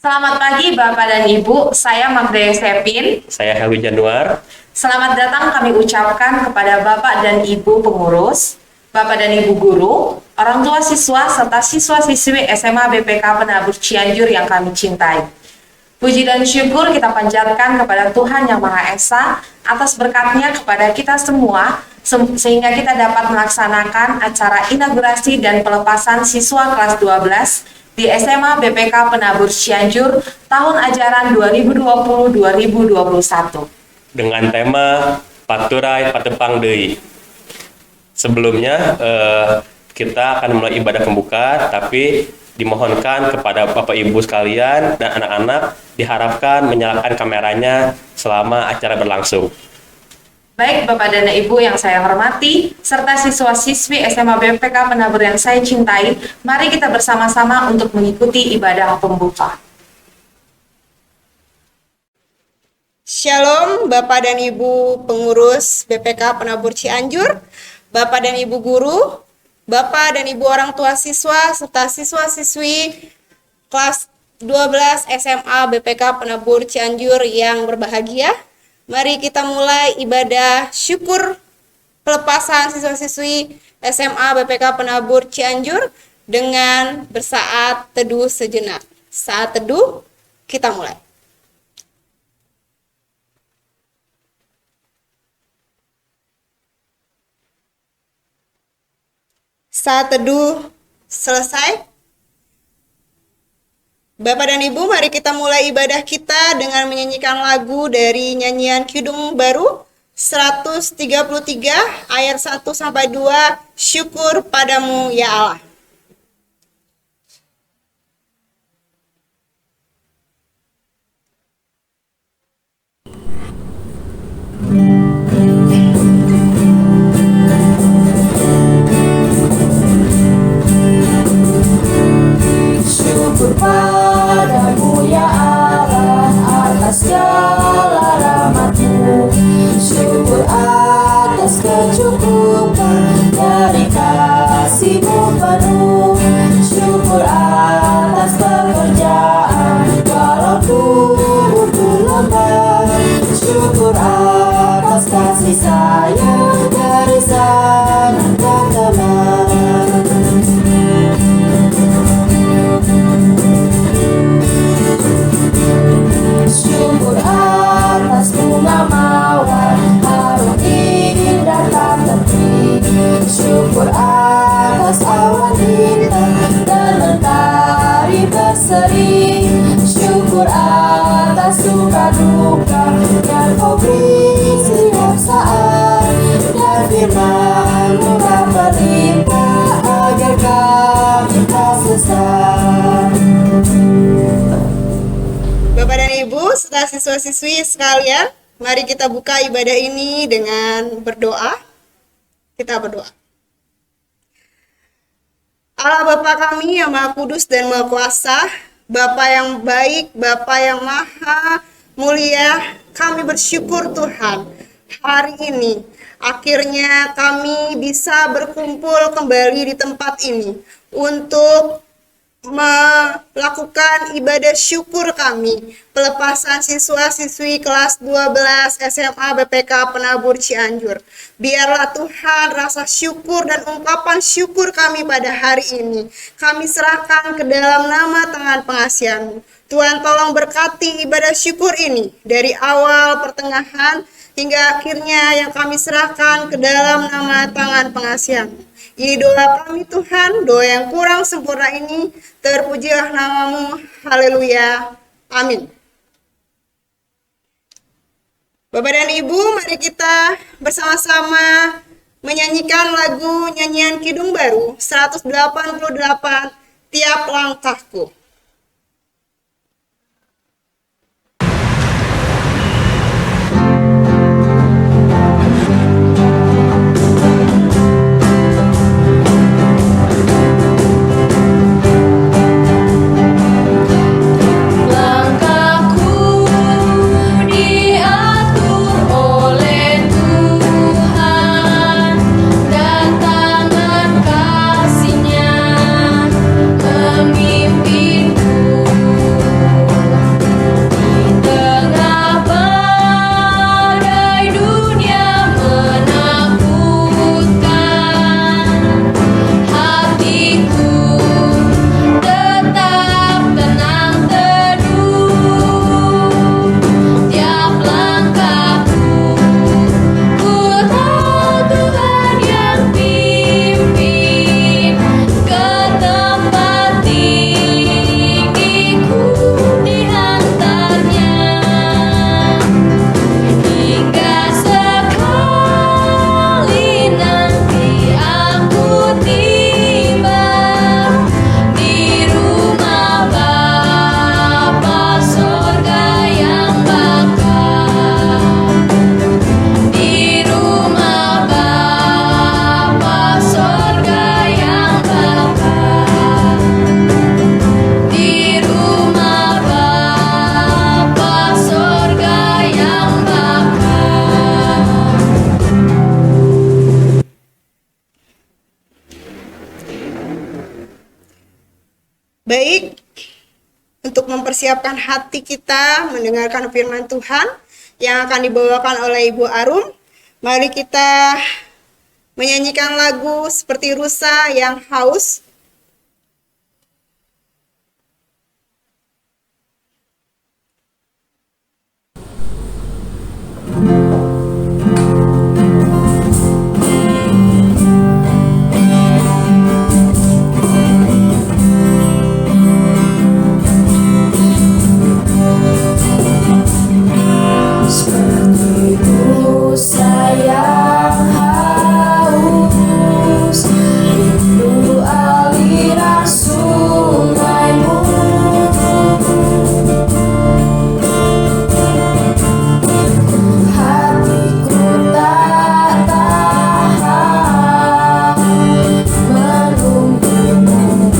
Selamat pagi Bapak dan Ibu, saya Magda Sepin. Saya Helwi Januar. Selamat datang kami ucapkan kepada Bapak dan Ibu pengurus, Bapak dan Ibu guru, orang tua siswa, serta siswa-siswi SMA BPK Penabur Cianjur yang kami cintai. Puji dan syukur kita panjatkan kepada Tuhan Yang Maha Esa atas berkat-Nya kepada kita semua, sehingga kita dapat melaksanakan acara inaugurasi dan pelepasan siswa kelas 12 di SMA BPK Penabur Cianjur tahun ajaran 2020-2021 Dengan tema Paturai Patepang Deui. Sebelumnya kita akan mulai ibadah pembuka, tapi dimohonkan kepada Bapak Ibu sekalian dan anak-anak diharapkan menyalakan kameranya selama acara berlangsung. Baik Bapak dan Ibu yang saya hormati, serta siswa-siswi SMA BPK Penabur yang saya cintai, mari kita bersama-sama untuk mengikuti ibadah pembuka. Shalom Bapak dan Ibu pengurus BPK Penabur Cianjur, Bapak dan Ibu guru, Bapak dan Ibu orang tua siswa, serta siswa-siswi kelas 12 SMA BPK Penabur Cianjur yang berbahagia. Mari kita mulai ibadah syukur pelepasan siswa-siswi SMA BPK Penabur Cianjur dengan bersaat teduh sejenak. Saat teduh, kita mulai. Saat teduh selesai. Bapak dan Ibu, mari kita mulai ibadah kita dengan menyanyikan lagu dari nyanyian Kidung Baru 133 ayat 1 sampai 2, Syukur Padamu ya Allah. Syukur padamu ya Allah atas segala rahmat-Mu. Syukur atas kecukupan dari kasih-Mu penuh. Syukur atas pekerjaan walau tubuhku lemah. Syukur atas kasih sayang dari sanak dan teman. Syukur atas bunga mawar harum indah tak terti. Syukur atas awan hitam dan mentari berseri. Syukur atas suka duka yang Kau beri setiap saat. Dan firman-Mu tak berlimpah agar kami tak sesat. Bapak dan Ibu, serta siswa-siswi sekalian, mari kita buka ibadah ini dengan berdoa. Kita berdoa. Allah Bapa kami yang Maha Kudus dan Maha Kuasa, Bapa yang baik, Bapa yang Maha Mulia, kami bersyukur Tuhan. Hari ini, akhirnya kami bisa berkumpul kembali di tempat ini untuk melakukan ibadah syukur kami pelepasan siswa-siswi kelas 12 SMA BPK Penabur Cianjur. Biarlah Tuhan rasa syukur dan ungkapan syukur kami pada hari ini kami serahkan ke dalam nama tangan pengasihan-Mu. Tuhan tolong berkati ibadah syukur ini dari awal, pertengahan, hingga akhirnya yang kami serahkan ke dalam nama tangan pengasihan-Mu. Ini doa kami Tuhan, doa yang kurang sempurna ini, terpujilah nama-Mu, haleluya, amin. Bapak dan Ibu, mari kita bersama-sama menyanyikan lagu nyanyian Kidung Baru 188, Tiap Langkahku. Kasihnya memimpin untuk mempersiapkan hati kita mendengarkan firman Tuhan yang akan dibawakan oleh Ibu Arum. Mari kita menyanyikan lagu seperti rusa yang haus. Seperti rusa yang haus, rindu aliran sungaimu. Hatiku tak tahan menunggumu.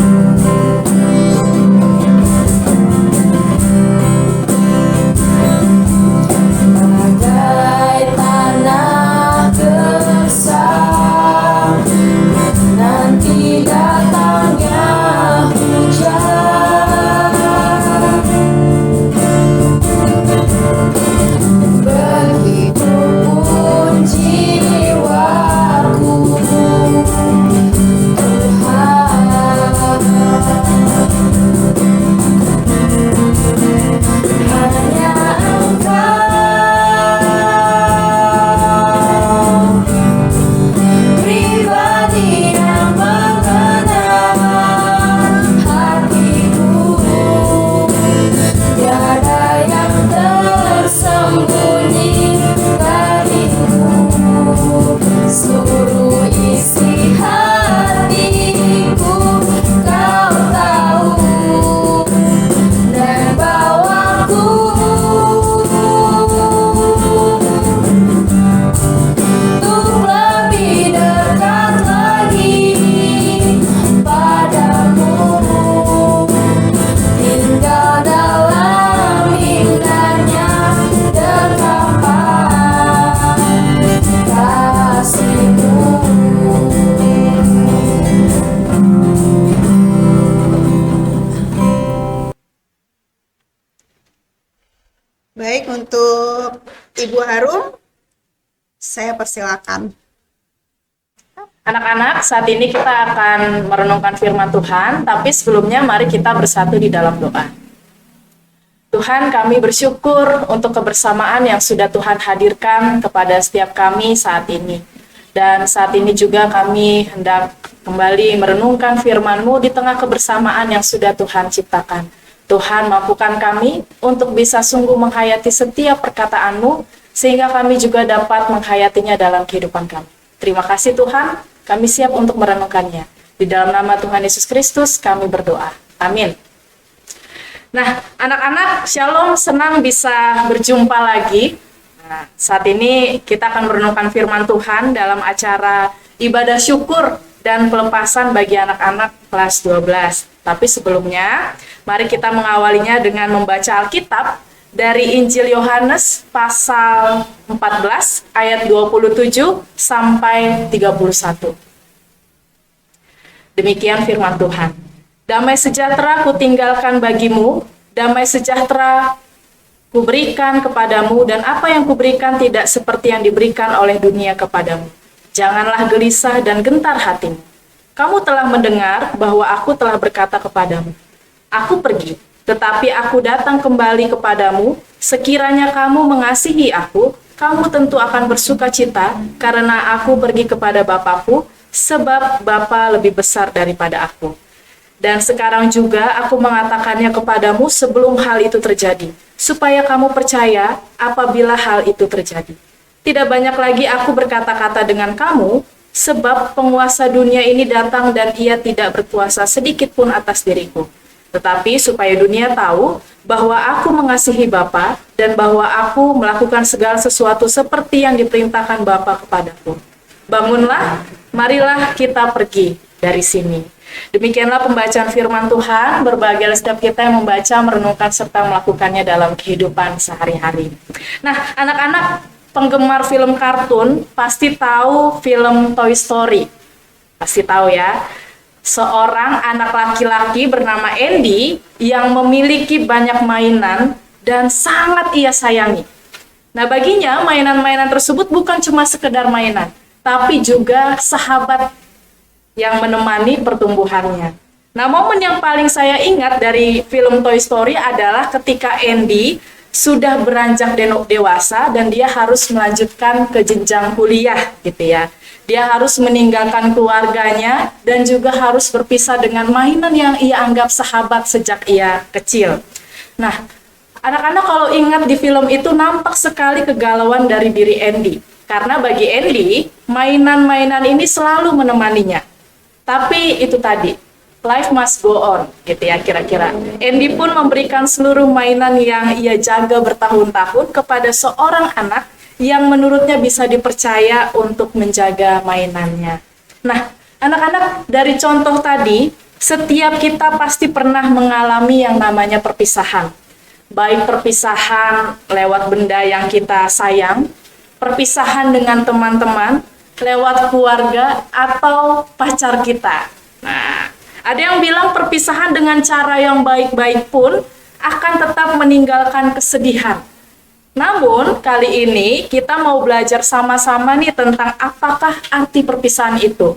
Bagai tanah gersang nanti datangnya hujan. Begitupun jiwaku, Tuhan, hanya Engkau pribadi yang mengenal hatiku. Tiada yang tersembunyi darimu. Seluruh isi hatiku Kau tahu, dan bawaku untuk lebih dekat lagi padamu, tinggal dalam indahnya dekapan kasih-Mu. Baik, untuk Ibu Arum, saya persilakan. Anak-anak, saat ini kita akan merenungkan firman Tuhan, tapi sebelumnya mari kita bersatu di dalam doa. Tuhan, kami bersyukur untuk kebersamaan yang sudah Tuhan hadirkan kepada setiap kami saat ini. Dan saat ini juga kami hendak kembali merenungkan firman-Mu di tengah kebersamaan yang sudah Tuhan ciptakan. Tuhan, mampukan kami untuk bisa sungguh menghayati setiap perkataan-Mu, sehingga kami juga dapat menghayatinya dalam kehidupan kami. Terima kasih Tuhan, kami siap untuk merenungkannya. Di dalam nama Tuhan Yesus Kristus kami berdoa. Amin. Nah, anak-anak, shalom, senang bisa berjumpa lagi. Nah, saat ini kita akan merenungkan firman Tuhan dalam acara ibadah syukur dan pelepasan bagi anak-anak kelas 12. Tapi sebelumnya, mari kita mengawalinya dengan membaca Alkitab dari Injil Yohanes pasal 14 ayat 27 sampai 31. Demikian firman Tuhan. Damai sejahtera kutinggalkan bagimu, damai sejahtera kuberikan kepadamu, dan apa yang kuberikan tidak seperti yang diberikan oleh dunia kepadamu. Janganlah gelisah dan gentar hatimu. Kamu telah mendengar bahwa aku telah berkata kepadamu, aku pergi, tetapi aku datang kembali kepadamu. Sekiranya kamu mengasihi aku, kamu tentu akan bersuka cita, karena aku pergi kepada Bapakku, sebab Bapa lebih besar daripada aku. Dan sekarang juga aku mengatakannya kepadamu sebelum hal itu terjadi, supaya kamu percaya apabila hal itu terjadi. Tidak banyak lagi aku berkata-kata dengan kamu, sebab penguasa dunia ini datang dan ia tidak berkuasa sedikit pun atas diriku. Tetapi supaya dunia tahu bahwa aku mengasihi Bapa dan bahwa aku melakukan segala sesuatu seperti yang diperintahkan Bapa kepadaku. Bangunlah, marilah kita pergi dari sini. Demikianlah pembacaan firman Tuhan. Berbahagialah setiap kita yang membaca, merenungkan, serta melakukannya dalam kehidupan sehari-hari. Nah, anak-anak penggemar film kartun pasti tahu film Toy Story. Pasti tahu ya. seorang anak laki-laki bernama Andy yang memiliki banyak mainan dan sangat ia sayangi. Nah, baginya mainan-mainan tersebut bukan cuma sekedar mainan, tapi juga sahabat yang menemani pertumbuhannya. Nah, momen yang paling saya ingat dari film Toy Story adalah ketika Andy sudah beranjak dewasa dan dia harus melanjutkan ke jenjang kuliah gitu ya. Dia harus meninggalkan keluarganya dan juga harus berpisah dengan mainan yang ia anggap sahabat sejak ia kecil. Nah, anak-anak kalau ingat di film itu nampak sekali kegalauan dari diri Andy. Karena bagi Andy, mainan-mainan ini selalu menemaninya. Tapi itu tadi, life must go on, gitu ya kira-kira. Andy pun memberikan seluruh mainan yang ia jaga bertahun-tahun kepada seorang anak yang menurutnya bisa dipercaya untuk menjaga mainannya. Nah, anak-anak, dari contoh tadi, setiap kita pasti pernah mengalami yang namanya perpisahan. Baik perpisahan lewat benda yang kita sayang, perpisahan dengan teman-teman, lewat keluarga, atau pacar kita. Nah, ada yang bilang perpisahan dengan cara yang baik-baik pun akan tetap meninggalkan kesedihan. Namun, kali ini kita mau belajar sama-sama nih tentang apakah arti perpisahan itu.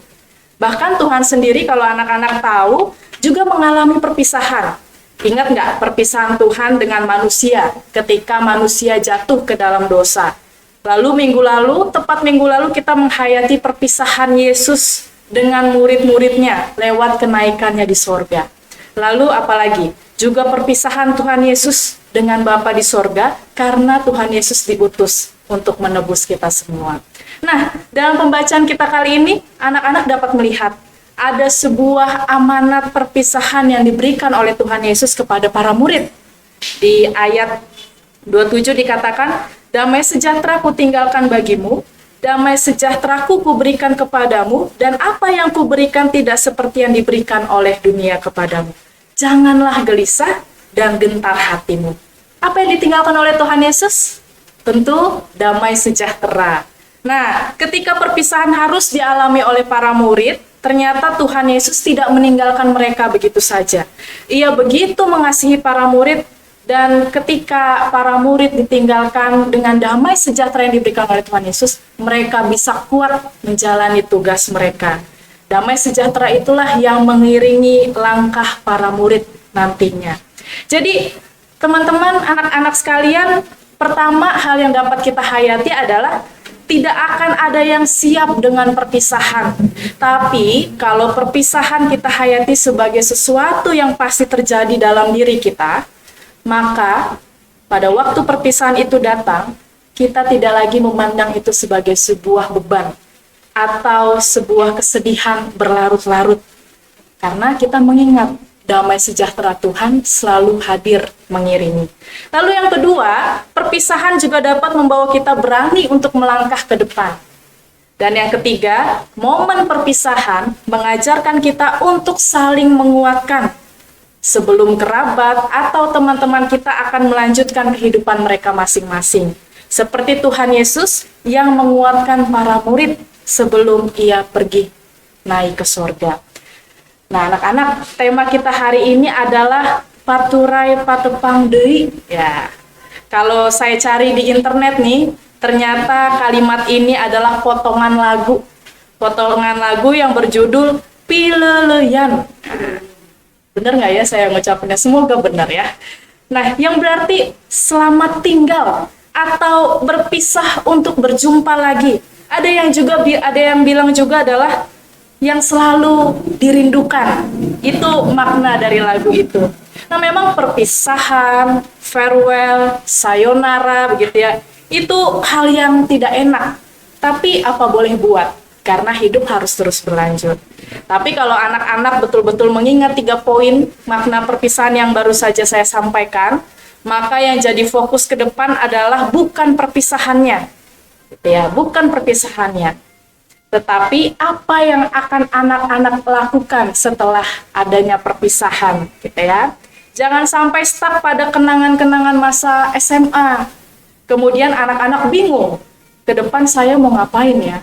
Bahkan Tuhan sendiri kalau anak-anak tahu juga mengalami perpisahan. Ingat nggak perpisahan Tuhan dengan manusia ketika manusia jatuh ke dalam dosa? Lalu tepat minggu lalu kita menghayati perpisahan Yesus dengan murid-muridnya lewat kenaikannya di sorga. Lalu apalagi? Juga perpisahan Tuhan Yesus dengan Bapa di sorga karena Tuhan Yesus diutus untuk menebus kita semua. Nah, dalam pembacaan kita kali ini, anak-anak dapat melihat ada sebuah amanat perpisahan yang diberikan oleh Tuhan Yesus kepada para murid. Di ayat 27 dikatakan, damai sejahtera kutinggalkan bagimu, damai sejahteraku kuberikan kepadamu, dan apa yang kuberikan tidak seperti yang diberikan oleh dunia kepadamu. Janganlah gelisah dan gentar hatimu. Apa yang ditinggalkan oleh Tuhan Yesus? Tentu damai sejahtera. Nah, ketika perpisahan harus dialami oleh para murid, ternyata Tuhan Yesus tidak meninggalkan mereka begitu saja. Ia begitu mengasihi para murid, dan ketika para murid ditinggalkan dengan damai sejahtera yang diberikan oleh Tuhan Yesus, mereka bisa kuat menjalani tugas mereka. Damai sejahtera itulah yang mengiringi langkah para murid nantinya. Jadi, teman-teman, anak-anak sekalian, pertama hal yang dapat kita hayati adalah tidak akan ada yang siap dengan perpisahan. Tapi, kalau perpisahan kita hayati sebagai sesuatu yang pasti terjadi dalam diri kita, maka pada waktu perpisahan itu datang, kita tidak lagi memandang itu sebagai sebuah beban atau sebuah kesedihan berlarut-larut. Karena kita mengingat damai sejahtera Tuhan selalu hadir mengiringi. Lalu yang kedua, perpisahan juga dapat membawa kita berani untuk melangkah ke depan. Dan yang ketiga, momen perpisahan mengajarkan kita untuk saling menguatkan. Sebelum kerabat atau teman-teman kita akan melanjutkan kehidupan mereka masing-masing. Seperti Tuhan Yesus yang menguatkan para murid sebelum ia pergi naik ke sorga. Nah, anak-anak, tema kita hari ini adalah paturai patepang deui. Ya, kalau saya cari di internet nih, ternyata kalimat ini adalah potongan lagu. Potongan lagu yang berjudul Pileleyan. Benar nggak ya saya ngucapinnya? Semoga benar ya. Nah, yang berarti selamat tinggal atau berpisah untuk berjumpa lagi. Ada yang bilang juga adalah yang selalu dirindukan. Itu makna dari lagu itu. Nah, memang perpisahan, farewell, sayonara begitu ya. Itu hal yang tidak enak. Tapi apa boleh buat? Karena hidup harus terus berlanjut. Tapi kalau anak-anak betul-betul mengingat 3 poin makna perpisahan yang baru saja saya sampaikan, maka yang jadi fokus ke depan adalah bukan perpisahannya. Gitu ya, bukan perpisahannya. Tetapi apa yang akan anak-anak lakukan setelah adanya perpisahan, gitu ya. Jangan sampai stuck pada kenangan-kenangan masa SMA. Kemudian anak-anak bingung, ke depan saya mau ngapain ya?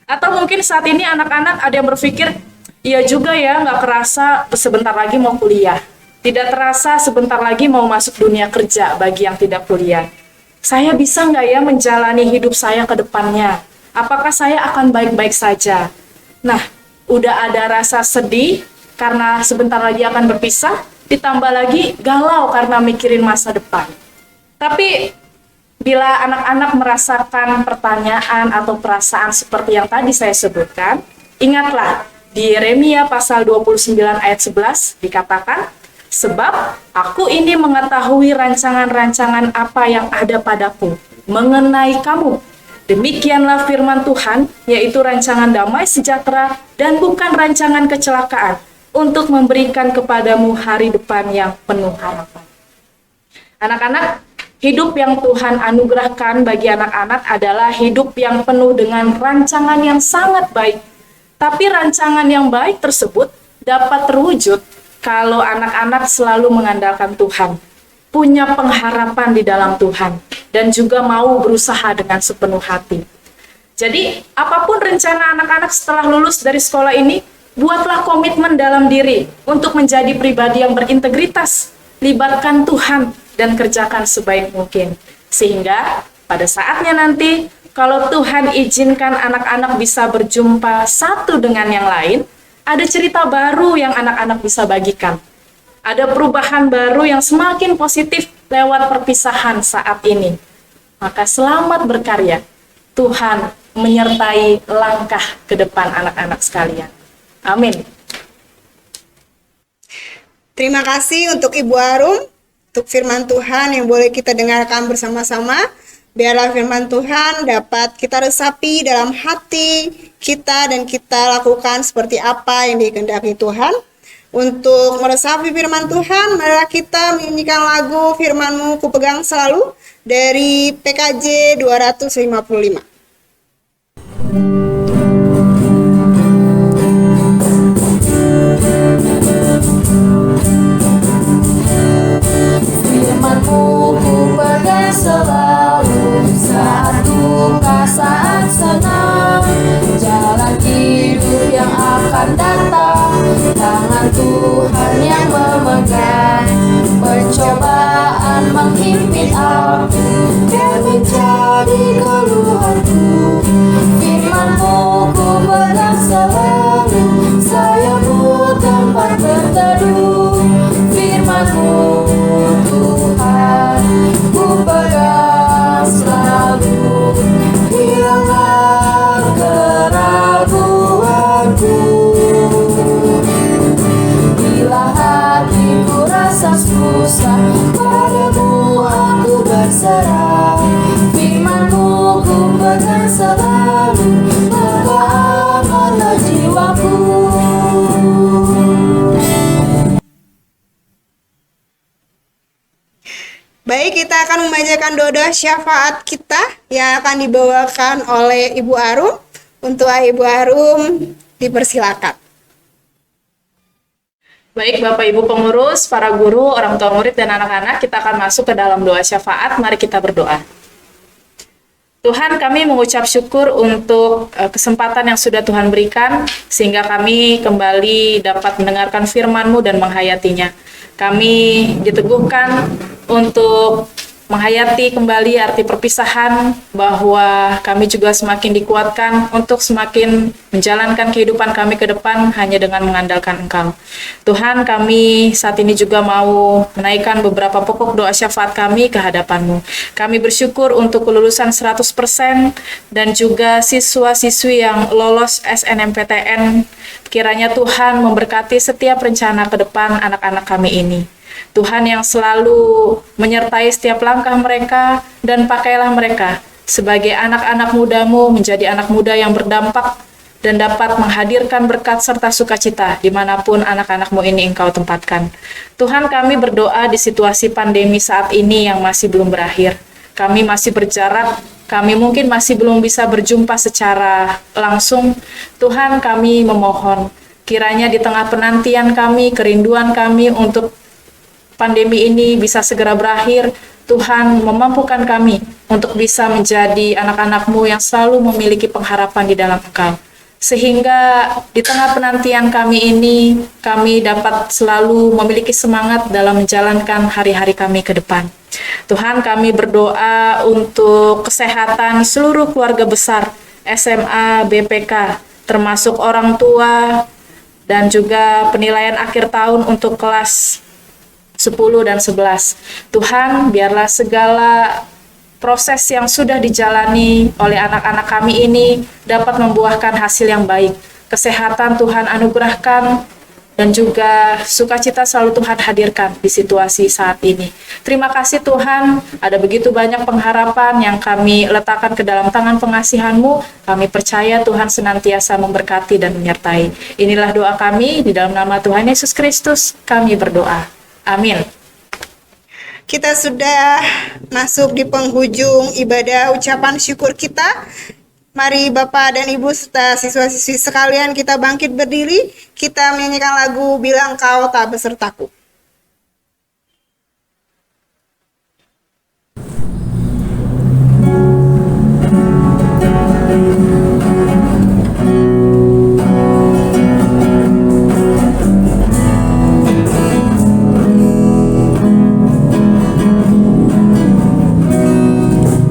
Atau mungkin saat ini anak-anak ada yang berpikir, Iya juga ya, nggak kerasa sebentar lagi mau kuliah. Tidak terasa sebentar lagi mau masuk dunia kerja bagi yang tidak kuliah. Saya bisa nggak ya menjalani hidup saya ke depannya? Apakah saya akan baik-baik saja? Nah, udah ada rasa sedih karena sebentar lagi akan berpisah, ditambah lagi galau karena mikirin masa depan. Tapi bila anak-anak merasakan pertanyaan atau perasaan seperti yang tadi saya sebutkan, ingatlah di Yeremia pasal 29 ayat 11 dikatakan, sebab aku ini mengetahui rancangan-rancangan apa yang ada padaku mengenai kamu. Demikianlah firman Tuhan, yaitu rancangan damai sejahtera dan bukan rancangan kecelakaan, untuk memberikan kepadamu hari depan yang penuh harapan. Anak-anak, hidup yang Tuhan anugerahkan bagi anak-anak adalah hidup yang penuh dengan rancangan yang sangat baik. Tapi rancangan yang baik tersebut dapat terwujud kalau anak-anak selalu mengandalkan Tuhan, punya pengharapan di dalam Tuhan, dan juga mau berusaha dengan sepenuh hati. Jadi, apapun rencana anak-anak setelah lulus dari sekolah ini, buatlah komitmen dalam diri untuk menjadi pribadi yang berintegritas, libatkan Tuhan, dan kerjakan sebaik mungkin. Sehingga pada saatnya nanti, kalau Tuhan izinkan anak-anak bisa berjumpa satu dengan yang lain, ada cerita baru yang anak-anak bisa bagikan. Ada perubahan baru yang semakin positif lewat perpisahan saat ini. Maka selamat berkarya. Tuhan menyertai langkah ke depan anak-anak sekalian. Amin. Terima kasih untuk Ibu Arum, untuk firman Tuhan yang boleh kita dengarkan bersama-sama. Biarlah firman Tuhan dapat kita resapi dalam hati kita dan kita lakukan seperti apa yang dikehendaki Tuhan. Untuk meresapi firman Tuhan, marilah kita menyanyikan lagu Firman-Mu Kupegang Selalu dari PKJ 255. Firman-Mu ku pegang selalu, saat duka, saat senang, jalan hidup yang akan datang, tangan Tuhan yang memegang. Pencobaan menghimpit aku dan menjadi keluhanku. Firman-Mu ku pegang selalu, sayapku tempat berteduh. Firman-Mu Tuhan ku pegang selalu, hilanglah keraguanku. Bila hatiku rasa susah, padamu aku berserah. Firman-Mu ku pegang selalu, maka amanlah jiwaku. Baik, kita akan membacakan doa syafaat kita yang akan dibawakan oleh Ibu Arum. Untuk Ibu Arum, dipersilakan. Baik Bapak Ibu pengurus, para guru, orang tua murid, dan anak-anak, kita akan masuk ke dalam doa syafaat. Mari kita berdoa. Tuhan, kami mengucap syukur untuk kesempatan yang sudah Tuhan berikan, sehingga kami kembali dapat mendengarkan firman-Mu dan menghayatinya. Kami diteguhkan untuk menghayati kembali arti perpisahan, bahwa kami juga semakin dikuatkan untuk semakin menjalankan kehidupan kami ke depan hanya dengan mengandalkan Engkau. Tuhan, kami saat ini juga mau menaikkan beberapa pokok doa syafaat kami ke hadapan-Mu. Kami bersyukur untuk kelulusan 100% dan juga siswa-siswi yang lolos SNMPTN. Kiranya Tuhan memberkati setiap rencana ke depan anak-anak kami ini. Tuhan yang selalu menyertai setiap langkah mereka, dan pakailah mereka sebagai anak-anak muda-Mu menjadi anak muda yang berdampak dan dapat menghadirkan berkat serta sukacita dimanapun anak-anak-Mu ini Engkau tempatkan. Tuhan, kami berdoa di situasi pandemi saat ini yang masih belum berakhir. Kami masih berjarak, kami mungkin masih belum bisa berjumpa secara langsung. Tuhan, kami memohon kiranya di tengah penantian kami, kerinduan kami untuk pandemi ini bisa segera berakhir, Tuhan memampukan kami untuk bisa menjadi anak-anak-Mu yang selalu memiliki pengharapan di dalam Engkau. sehingga di tengah penantian kami ini, kami dapat selalu memiliki semangat dalam menjalankan hari-hari kami ke depan. Tuhan, kami berdoa untuk kesehatan seluruh keluarga besar SMA BPK, termasuk orang tua, dan juga penilaian akhir tahun untuk kelas 10 dan 11. Tuhan, biarlah segala proses yang sudah dijalani oleh anak-anak kami ini dapat membuahkan hasil yang baik. Kesehatan Tuhan anugerahkan, dan juga sukacita selalu Tuhan hadirkan di situasi saat ini. Terima kasih Tuhan, ada begitu banyak pengharapan yang kami letakkan ke dalam tangan pengasihan-Mu. Kami percaya Tuhan senantiasa memberkati dan menyertai. Inilah doa kami, di dalam nama Tuhan Yesus Kristus kami berdoa. Amin. Kita sudah masuk di penghujung ibadah ucapan syukur kita. Mari Bapak dan Ibu serta siswa-siswi sekalian kita bangkit berdiri. Kita menyanyikan lagu Bila Engkau Tak Besertaku.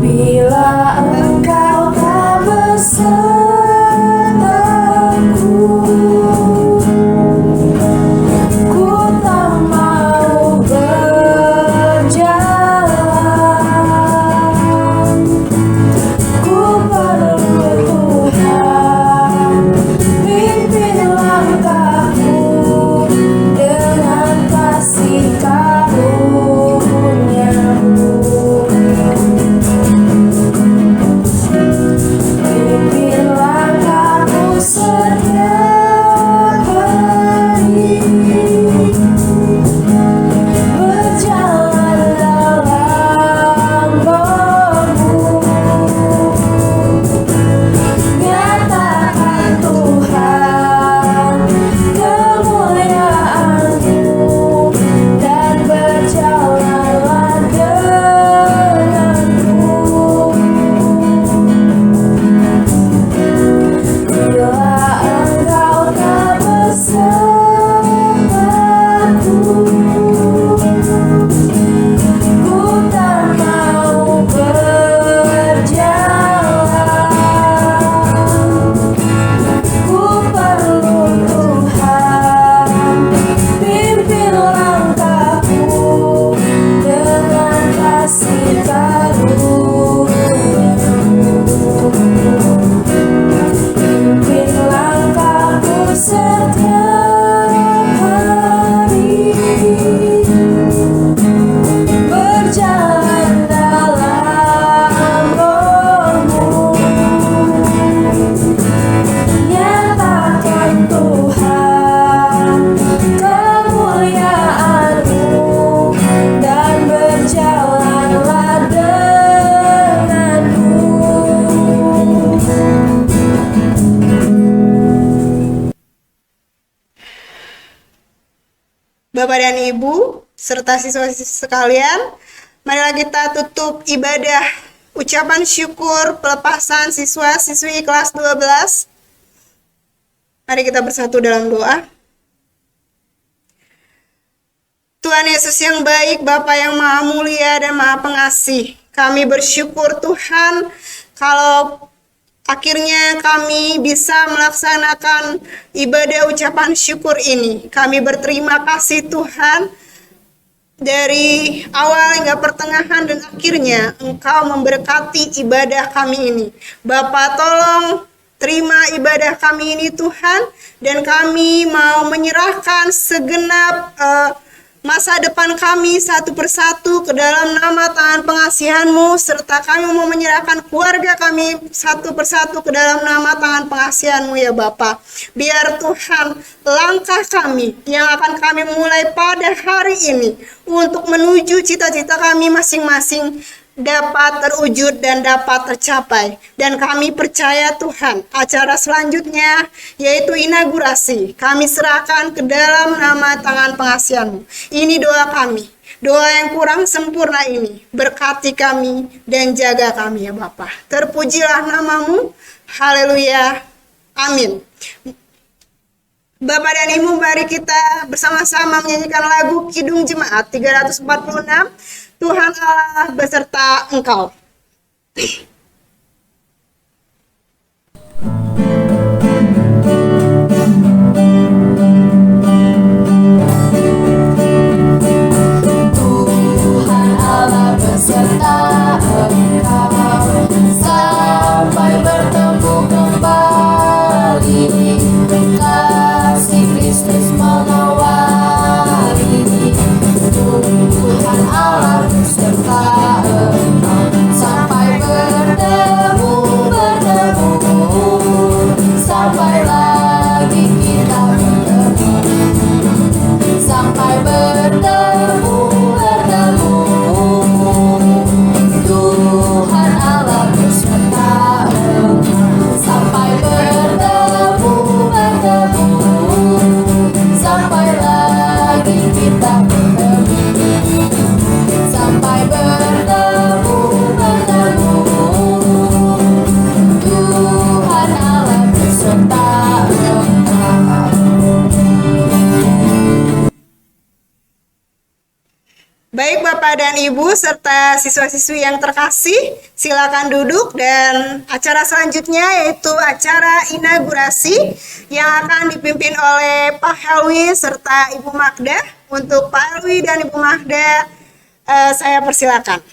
Bila engkau tak besertaku, ku tak mau berjalan. Ku perlu Tuhan, pimpin langkahku dengan kasih karunia-Mu. Pimpin langkahku setiap hari, berjalan dalam roh-Mu. Nyatakan Tuhan kemuliaan-Mu, dan berjalanlah denganku. Bila engkau tak besertaku, ku tak mau berjalan. Ku perlu Tuhan, pimpin langkahku dengan kasih karunia-Mu. Pimpin langkahku setiap hari, berjalan dalam roh-Mu. Nyatakan Tuhan kemuliaan-Mu, dan berjalanlah denganku. Bapak dan Ibu serta siswa-siswi sekalian, marilah kita tutup ibadah ucapan syukur pelepasan siswa-siswi kelas 12. Mari kita bersatu dalam doa. Tuhan Yesus yang baik, Bapa yang maha mulia dan maha pengasih, kami bersyukur Tuhan kalau akhirnya kami bisa melaksanakan ibadah ucapan syukur ini. Kami berterima kasih Tuhan, dari awal hingga pertengahan dan akhirnya Engkau memberkati ibadah kami ini. Bapa, tolong terima ibadah kami ini Tuhan, dan kami mau menyerahkan segenap masa depan kami satu persatu ke dalam nama tangan pengasihan-Mu, serta kami mau menyerahkan keluarga kami satu persatu ke dalam nama tangan pengasihan-Mu ya Bapa. Biar Tuhan, langkah kami yang akan kami mulai pada hari ini untuk menuju cita-cita kami masing-masing dapat terwujud dan dapat tercapai. Dan kami percaya Tuhan, acara selanjutnya yaitu inaugurasi, kami serahkan ke dalam nama tangan pengasihan-Mu. Ini doa kami, doa yang kurang sempurna ini, berkati kami dan jaga kami ya Bapa. Terpujilah nama-Mu, haleluya, Amin. Bapak dan Ibu, mari kita bersama-sama menyanyikan lagu Kidung Jemaat 346, Tuhan Allah beserta Engkau. Tuhan Allah beserta engkau sampai bertemu kembali. Kasih Kristus mengawali. Tuhan Allah beserta engkau sampai bertemu, sampai lagi kita bertemu, sampai bertemu. Tuhan Allah beserta engkau sampai bertemu, sampai lagi kita bertemu, sampai bertemu. Tuhan Allah beserta engkau. Baik Bapak dan Ibu serta siswa-siswi yang terkasih, silakan duduk dan acara selanjutnya yaitu acara inaugurasi yang akan dipimpin oleh Pak Helwi serta Ibu Magda. Untuk Pak Helwi dan Ibu Magda, saya persilakan.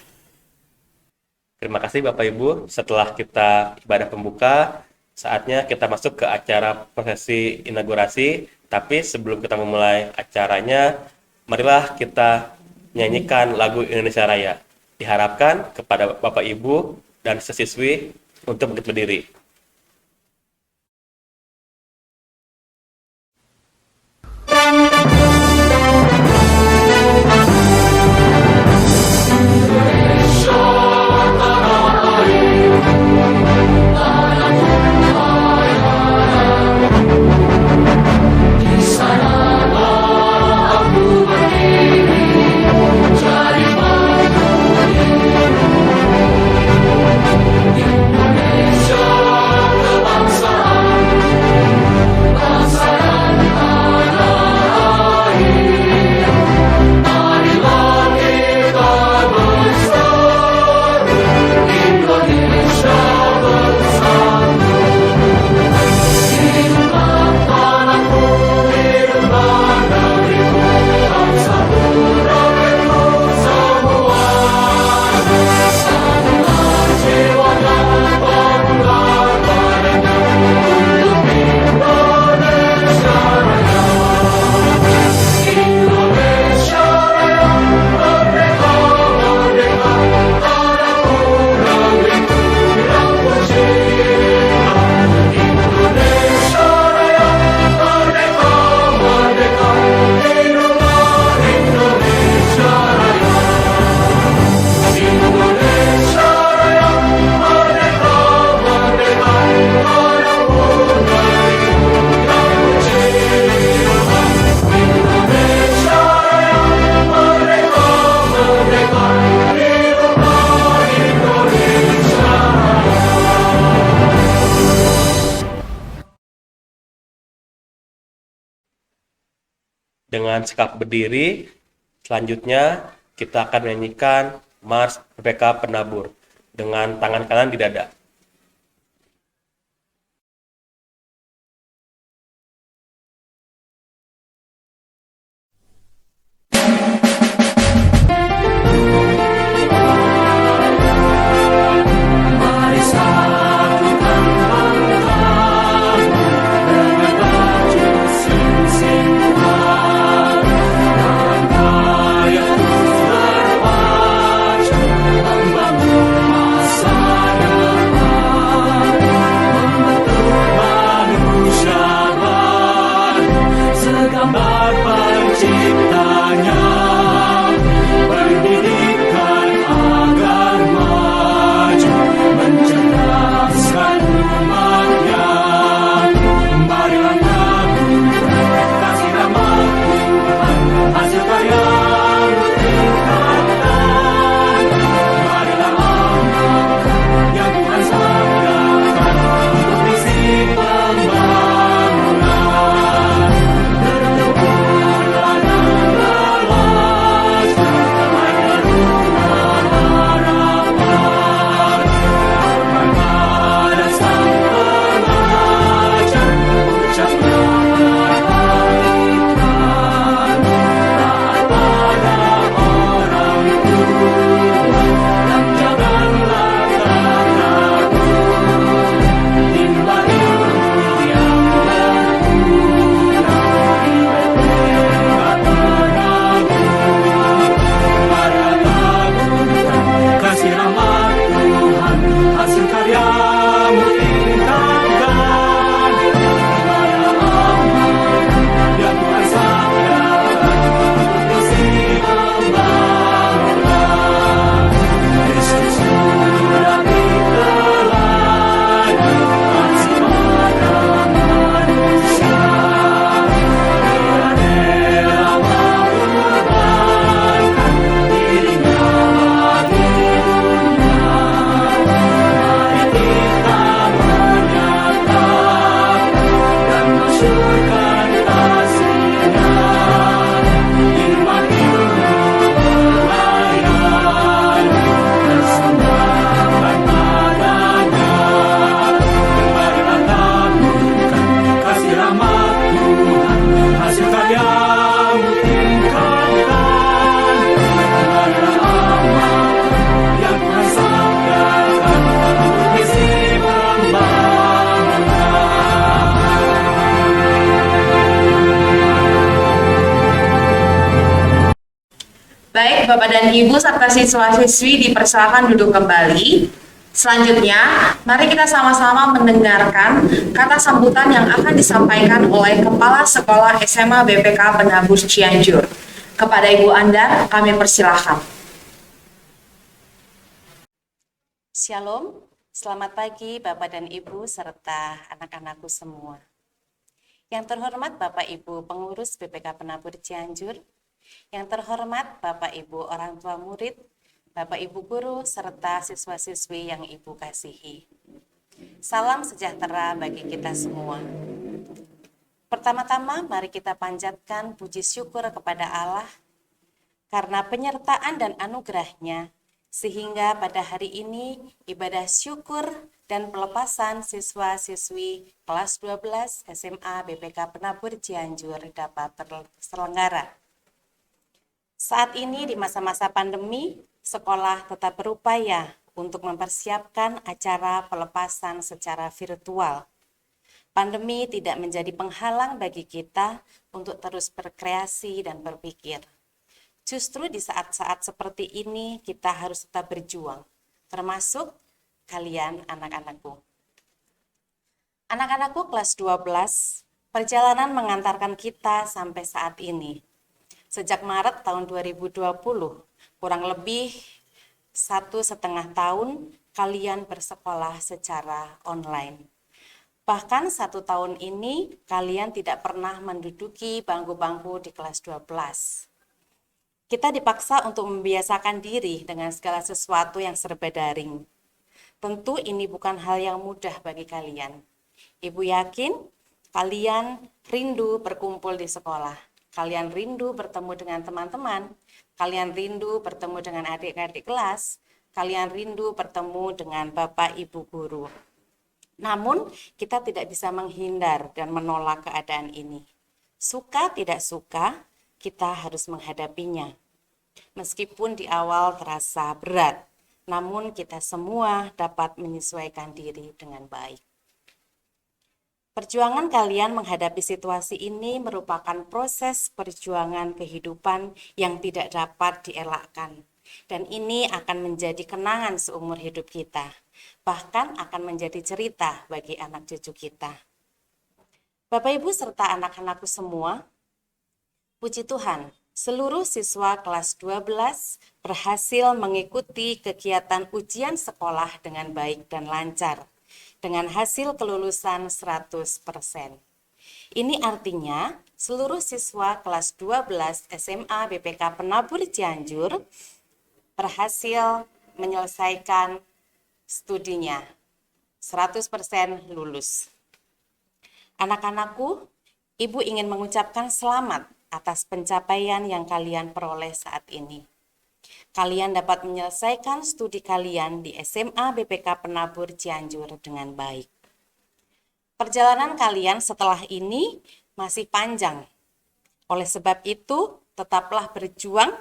Terima kasih Bapak Ibu. Setelah kita ibadah pembuka, saatnya kita masuk ke acara prosesi inaugurasi. Tapi sebelum kita memulai acaranya, marilah kita nyanyikan lagu Indonesia Raya. Diharapkan kepada Bapak Ibu dan siswi untuk berdiri. Dengan sikap berdiri, selanjutnya kita akan menyanyikan Mars PPK Penabur dengan tangan kanan di dada. Membangun masa depan. Bapak dan Ibu serta siswa-siswi dipersilakan duduk kembali. Selanjutnya, mari kita sama-sama mendengarkan kata sambutan yang akan disampaikan oleh Kepala Sekolah SMA BPK Penabur Cianjur. Kepada Ibu Andar, kami persilahkan. Shalom, selamat pagi Bapak dan Ibu serta anak-anakku semua. Yang terhormat Bapak Ibu pengurus BPK Penabur Cianjur, yang terhormat Bapak Ibu orang tua murid, Bapak Ibu guru serta siswa-siswi yang Ibu kasihi. Salam sejahtera bagi kita semua. Pertama-tama mari kita panjatkan puji syukur kepada Allah karena penyertaan dan anugerah-Nya sehingga pada hari ini ibadah syukur dan pelepasan siswa-siswi kelas 12 SMA BPK Penabur Cianjur dapat terselenggara. Saat ini di masa-masa pandemi, sekolah tetap berupaya untuk mempersiapkan acara pelepasan secara virtual. Pandemi tidak menjadi penghalang bagi kita untuk terus berkreasi dan berpikir. Justru di saat-saat seperti ini kita harus tetap berjuang, termasuk kalian anak-anakku. Anak-anakku kelas 12, perjalanan mengantarkan kita sampai saat ini. Sejak Maret tahun 2020, kurang lebih 1,5 tahun kalian bersekolah secara online. Bahkan 1 tahun ini kalian tidak pernah menduduki bangku-bangku di kelas 12. Kita dipaksa untuk membiasakan diri dengan segala sesuatu yang serba daring. Tentu ini bukan hal yang mudah bagi kalian. Ibu yakin kalian rindu berkumpul di sekolah. Kalian rindu bertemu dengan teman-teman. Kalian rindu bertemu dengan adik-adik kelas. Kalian rindu bertemu dengan Bapak Ibu guru. Namun, kita tidak bisa menghindar dan menolak keadaan ini. Suka tidak suka, kita harus menghadapinya. Meskipun di awal terasa berat, namun kita semua dapat menyesuaikan diri dengan baik. Perjuangan kalian menghadapi situasi ini merupakan proses perjuangan kehidupan yang tidak dapat dielakkan. Dan ini akan menjadi kenangan seumur hidup kita. Bahkan akan menjadi cerita bagi anak cucu kita. Bapak Ibu serta anak-anakku semua, puji Tuhan, seluruh siswa kelas 12 berhasil mengikuti kegiatan ujian sekolah dengan baik dan lancar, dengan hasil kelulusan 100%. Ini artinya seluruh siswa kelas 12 SMA BPK Penabur Cianjur berhasil menyelesaikan studinya, 100% lulus. Anak-anakku, Ibu ingin mengucapkan selamat atas pencapaian yang kalian peroleh saat ini. Kalian dapat menyelesaikan studi kalian di SMA BPK Penabur Cianjur dengan baik. Perjalanan kalian setelah ini masih panjang. Oleh sebab itu, tetaplah berjuang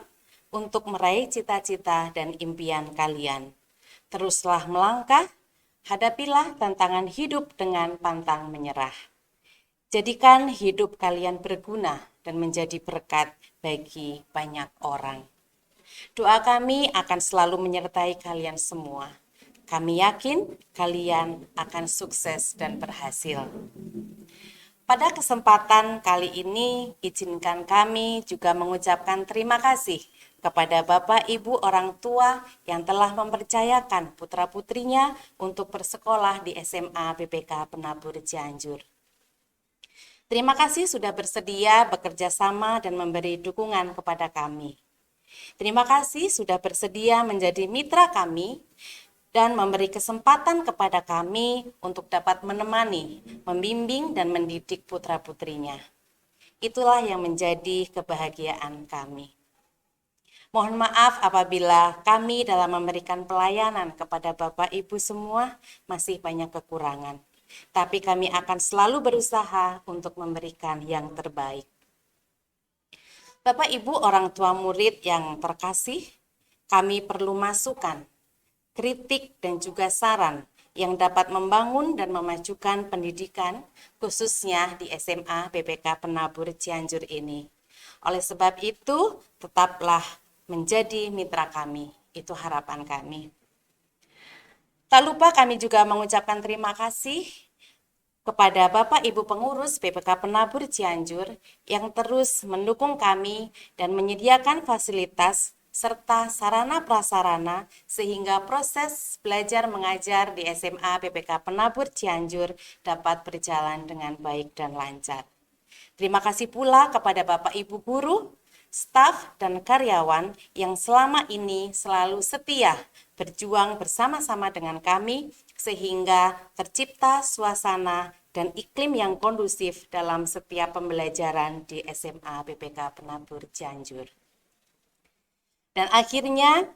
untuk meraih cita-cita dan impian kalian. Teruslah melangkah, hadapilah tantangan hidup dengan pantang menyerah. Jadikan hidup kalian berguna dan menjadi berkat bagi banyak orang. Doa kami akan selalu menyertai kalian semua. Kami yakin kalian akan sukses dan berhasil. Pada kesempatan kali ini, izinkan kami juga mengucapkan terima kasih kepada Bapak Ibu orang tua yang telah mempercayakan putra-putrinya untuk bersekolah di SMA BPK Penabur Cianjur. Terima kasih sudah bersedia bekerja sama dan memberi dukungan kepada kami. Terima kasih sudah bersedia menjadi mitra kami dan memberi kesempatan kepada kami untuk dapat menemani, membimbing, dan mendidik putra-putrinya. Itulah yang menjadi kebahagiaan kami. Mohon maaf apabila kami dalam memberikan pelayanan kepada Bapak Ibu semua masih banyak kekurangan. Tapi kami akan selalu berusaha untuk memberikan yang terbaik. Bapak Ibu orang tua murid yang terkasih, kami perlu masukan, kritik dan juga saran yang dapat membangun dan memajukan pendidikan khususnya di SMA BPK Penabur Cianjur ini. Oleh sebab itu, tetaplah menjadi mitra kami. Itu harapan kami. Tak lupa kami juga mengucapkan terima kasih kepada Bapak Ibu pengurus BPK Penabur Cianjur yang terus mendukung kami dan menyediakan fasilitas serta sarana prasarana sehingga proses belajar mengajar di SMA BPK Penabur Cianjur dapat berjalan dengan baik dan lancar. Terima kasih pula kepada Bapak Ibu guru, staf dan karyawan yang selama ini selalu setia berjuang bersama-sama dengan kami sehingga tercipta suasana dan iklim yang kondusif dalam setiap pembelajaran di SMA BPK Penabur Cianjur. Dan akhirnya,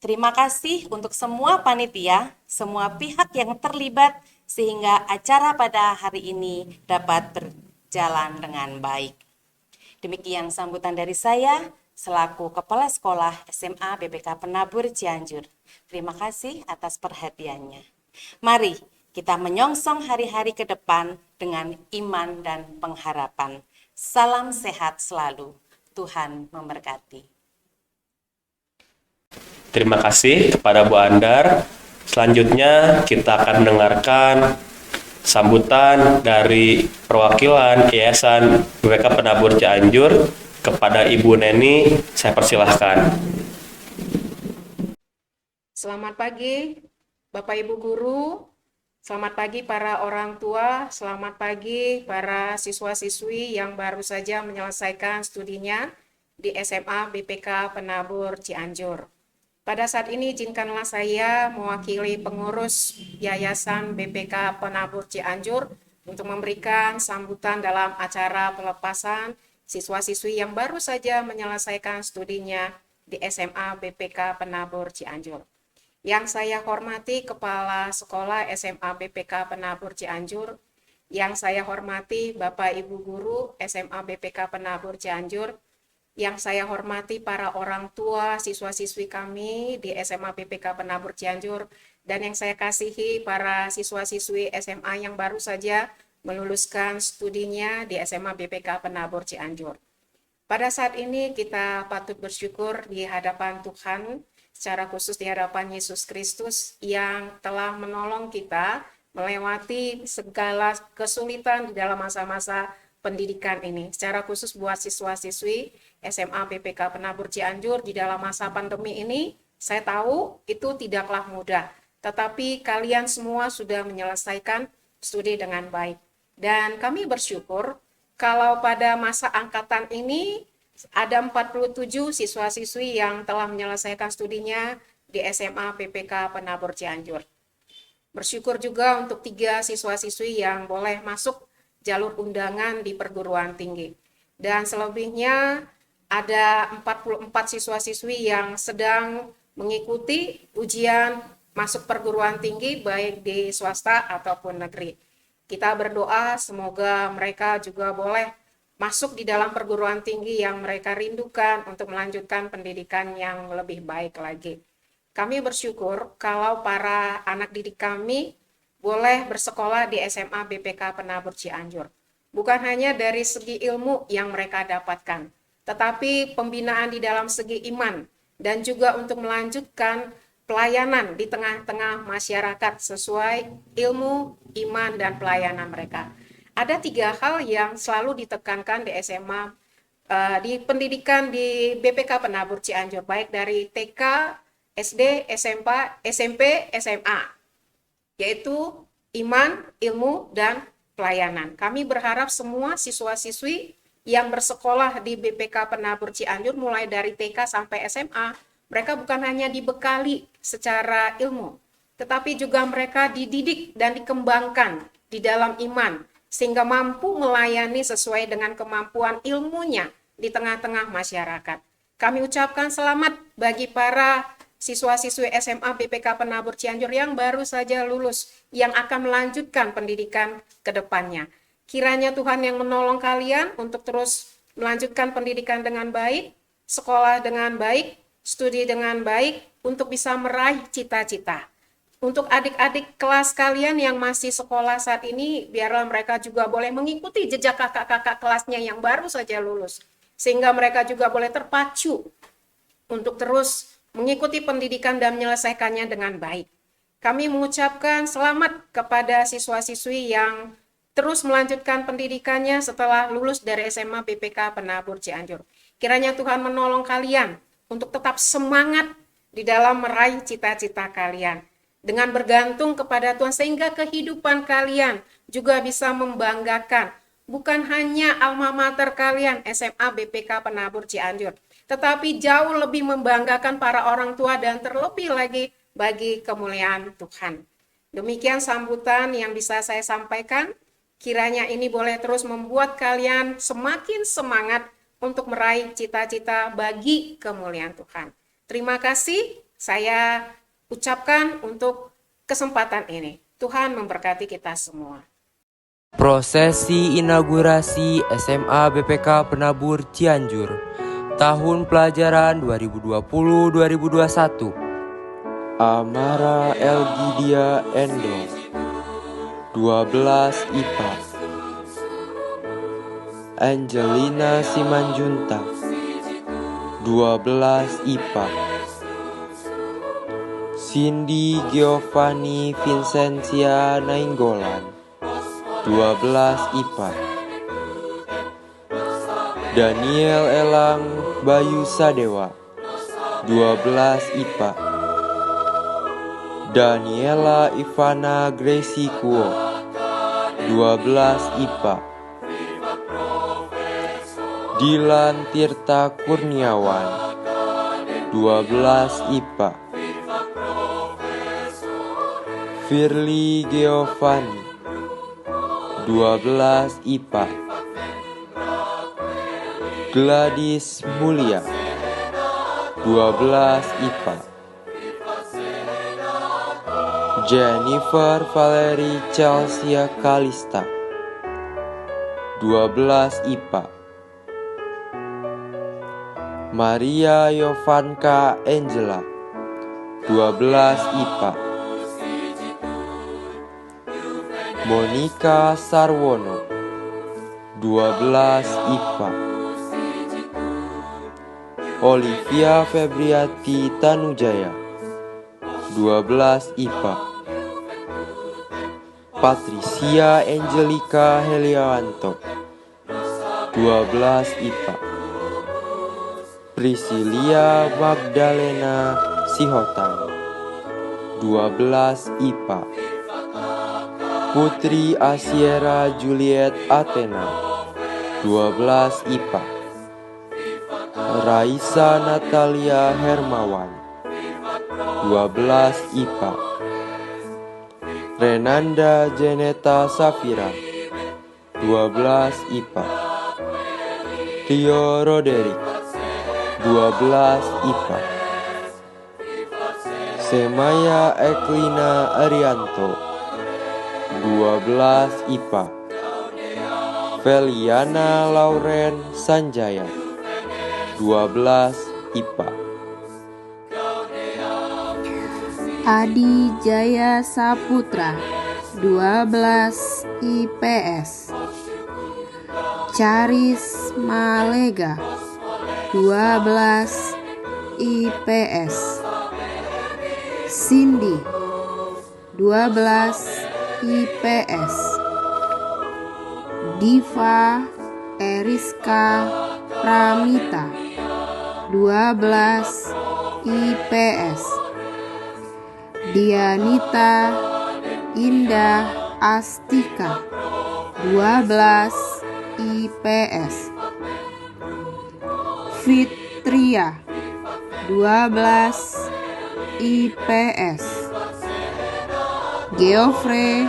terima kasih untuk semua panitia, semua pihak yang terlibat sehingga acara pada hari ini dapat berjalan dengan baik. Demikian sambutan dari saya selaku Kepala Sekolah SMA BPK Penabur Cianjur. Terima kasih atas perhatiannya. Mari kita menyongsong hari-hari ke depan dengan iman dan pengharapan. Salam sehat selalu. Tuhan memberkati. Terima kasih kepada Bu Andar. Selanjutnya kita akan mendengarkan sambutan dari perwakilan Yayasan BPK Penabur Cianjur kepada Ibu Neni. Saya persilahkan. Selamat pagi, Bapak Ibu guru. Selamat pagi para orang tua, selamat pagi para siswa-siswi yang baru saja menyelesaikan studinya di SMA BPK Penabur Cianjur. Pada saat ini izinkanlah saya mewakili pengurus Yayasan BPK Penabur Cianjur untuk memberikan sambutan dalam acara pelepasan siswa-siswi yang baru saja menyelesaikan studinya di SMA BPK Penabur Cianjur. Yang saya hormati Kepala Sekolah SMA BPK Penabur Cianjur, yang saya hormati Bapak Ibu Guru SMA BPK Penabur Cianjur, yang saya hormati para orang tua siswa-siswi kami di SMA BPK Penabur Cianjur, dan yang saya kasihi para siswa-siswi SMA yang baru saja meluluskan studinya di SMA BPK Penabur Cianjur. Pada saat ini kita patut bersyukur di hadapan Tuhan, secara khusus di hadapan Yesus Kristus yang telah menolong kita melewati segala kesulitan di dalam masa-masa pendidikan ini. Secara khusus buat siswa-siswi SMA BPK Penabur Cianjur di dalam masa pandemi ini, saya tahu itu tidaklah mudah. Tetapi kalian semua sudah menyelesaikan studi dengan baik. Dan kami bersyukur kalau pada masa angkatan ini ada 47 siswa-siswi yang telah menyelesaikan studinya di SMA BPK Penabur Cianjur. Bersyukur juga untuk 3 siswa-siswi yang boleh masuk jalur undangan di perguruan tinggi. Dan selebihnya ada 44 siswa-siswi yang sedang mengikuti ujian masuk perguruan tinggi baik di swasta ataupun negeri. Kita berdoa semoga mereka juga boleh masuk di dalam perguruan tinggi yang mereka rindukan untuk melanjutkan pendidikan yang lebih baik lagi. Kami bersyukur kalau para anak didik kami boleh bersekolah di SMA BPK Penabur Cianjur. Bukan hanya dari segi ilmu yang mereka dapatkan, tetapi pembinaan di dalam segi iman dan juga untuk melanjutkan pelayanan di tengah-tengah masyarakat sesuai ilmu, iman, dan pelayanan mereka. Ada 3 hal yang selalu ditekankan di SMA, di pendidikan di BPK Penabur Cianjur, baik dari TK, SD, SMP, SMA, yaitu iman, ilmu, dan pelayanan. Kami berharap semua siswa-siswi yang bersekolah di BPK Penabur Cianjur mulai dari TK sampai SMA, mereka bukan hanya dibekali secara ilmu, tetapi juga mereka dididik dan dikembangkan di dalam iman, sehingga mampu melayani sesuai dengan kemampuan ilmunya di tengah-tengah masyarakat. Kami ucapkan selamat bagi para siswa-siswi SMA BPK Penabur Cianjur yang baru saja lulus, yang akan melanjutkan pendidikan ke depannya. Kiranya Tuhan yang menolong kalian untuk terus melanjutkan pendidikan dengan baik, sekolah dengan baik, studi dengan baik, untuk bisa meraih cita-cita. Untuk adik-adik kelas kalian yang masih sekolah saat ini, biarlah mereka juga boleh mengikuti jejak kakak-kakak kelasnya yang baru saja lulus. Sehingga mereka juga boleh terpacu untuk terus mengikuti pendidikan dan menyelesaikannya dengan baik. Kami mengucapkan selamat kepada siswa-siswi yang terus melanjutkan pendidikannya setelah lulus dari SMA BPK Penabur Cianjur. Kiranya Tuhan menolong kalian untuk tetap semangat di dalam meraih cita-cita kalian, dengan bergantung kepada Tuhan, sehingga kehidupan kalian juga bisa membanggakan bukan hanya alma mater kalian SMA BPK Penabur Cianjur, tetapi jauh lebih membanggakan para orang tua dan terlebih lagi bagi kemuliaan Tuhan. Demikian sambutan yang bisa saya sampaikan. Kiranya ini boleh terus membuat kalian semakin semangat untuk meraih cita-cita bagi kemuliaan Tuhan. Terima kasih saya ucapkan untuk kesempatan ini. Tuhan memberkati kita semua. Prosesi inaugurasi SMA BPK Penabur Cianjur tahun pelajaran 2020-2021. Amara Elgidia Endong 12 IPA. Angelina Simanjuntak 12 IPA. Cindy Giovanni Vincentia Nainggolan 12 IPA. Daniel Elang Bayu Sadewa 12 IPA. Daniela Ivana Gracie Kuo 12 IPA. Dilan Tirta Kurniawan 12 IPA. Firly Giovanni 12 IPA. Gladys Mulia 12 IPA. Jennifer Valerie Chelsea Kalista 12 IPA. Maria Yovanka Angela 12 IPA. Monica Sarwono 12 IPA. Olivia Febriati Tanujaya 12 IPA. Patricia Angelica Heliawanto 12 IPA. Priscilia Magdalena Sihotang 12 IPA. Putri Asiera Juliet Athena 12 IPA. Raisa Natalia Hermawan 12 IPA. Renanda Jeneta Safira 12 IPA. Rio Roderick 12 IPA. Semaya Eklina Arianto 12 IPA. Feliana Lauren Sanjaya 12 IPA. Adi Jaya Saputra 12 IPS. Charis Malega 12 IPS. Cindy 12 IPS. Diva Eriska Pramita 12 IPS. Dianita Indah Astika 12 IPS. Fitria 12 IPS. Geoffrey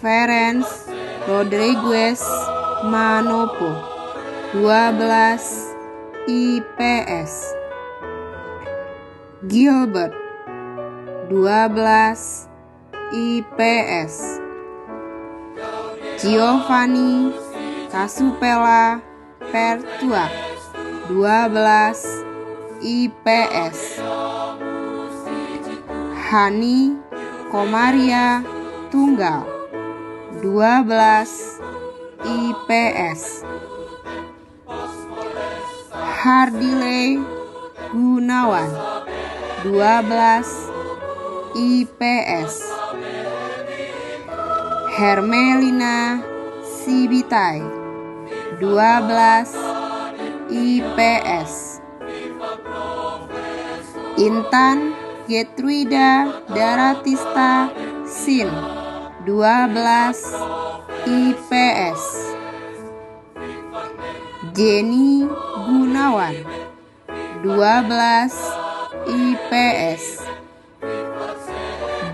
Ferenc Rodriguez Manopo 12 IPS. Gilbert 12 IPS. Giovanni Kasupela Pertua 12 IPS. Hani Komaria Tunggal 12 IPS. Hardile Gunawan 12 IPS. Hermelina Sibitai 12 IPS. Intan Getruida Daratista Sin 12 IPS. Jenny Gunawan 12 IPS.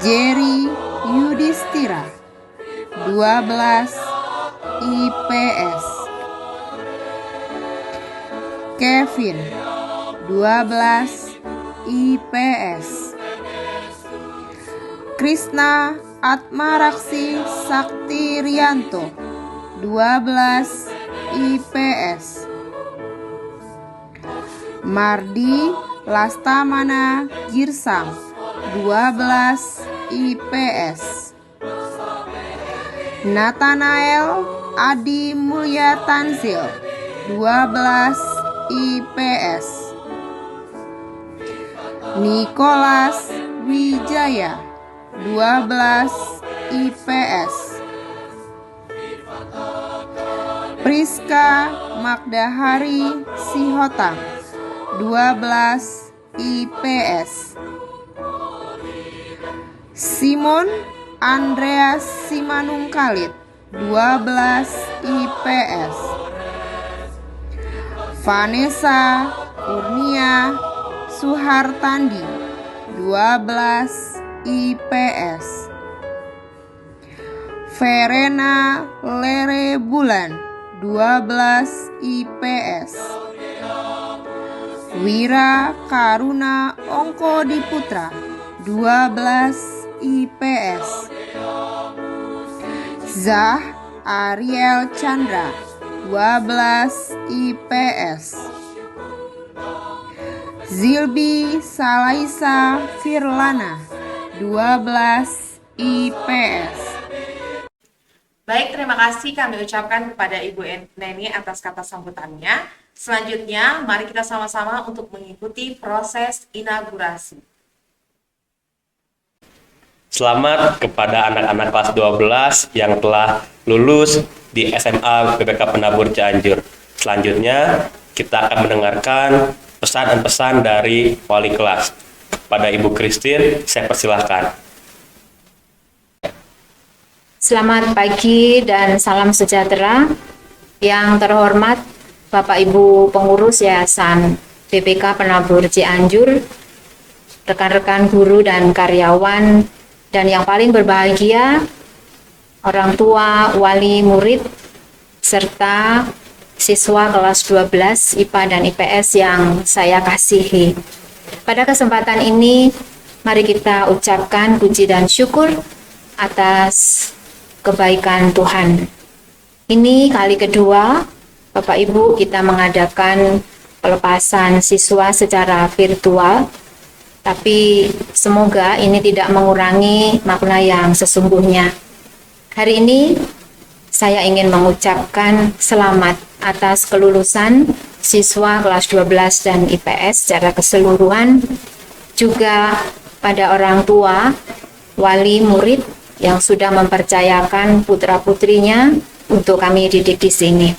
Jerry Yudhistira 12 IPS. Kevin 12 IPS. Krishna Atmaraksi Sakti Rianto 12 IPS. Mardi Lastamana Girsang 12 IPS. Nathanael Adi Mulya Tanzil 12 IPS. Nicholas Wijaya 12 IPS. Priska Magdahari Sihotang 12 IPS. Simon Andreas Simanung Khalid 12 IPS. Vanessa Kurnia Suhartandi 12 IPS. Verena Lere Bulan 12 IPS. Wira Karuna Ongko Diputra 12 IPS. Zah Ariel Chandra 12 IPS. Zilbi Salaisa Firlana 12 IPS. Baik, terima kasih kami ucapkan kepada Ibu Neni atas kata sambutannya. Selanjutnya, mari kita sama-sama untuk mengikuti proses inaugurasi. Selamat kepada anak-anak kelas 12 yang telah lulus di SMA BPK Penabur Cianjur. Selanjutnya, kita akan mendengarkan pesan dan pesan dari wali kelas. Pada Ibu Christine, saya persilahkan. Selamat pagi dan salam sejahtera. Yang terhormat Bapak Ibu pengurus Yayasan BPK Penabur Cianjur, rekan-rekan guru dan karyawan, dan yang paling berbahagia, orang tua, wali murid, serta siswa kelas 12 IPA dan IPS yang saya kasihi. Pada kesempatan ini, mari kita ucapkan puji dan syukur atas kebaikan Tuhan. Ini kali kedua, Bapak Ibu, kita mengadakan pelepasan siswa secara virtual. Tapi semoga ini tidak mengurangi makna yang sesungguhnya. Hari ini saya ingin mengucapkan selamat atas kelulusan siswa kelas 12 dan IPS secara keseluruhan, juga pada orang tua, wali murid yang sudah mempercayakan putra-putrinya untuk kami didik di sini.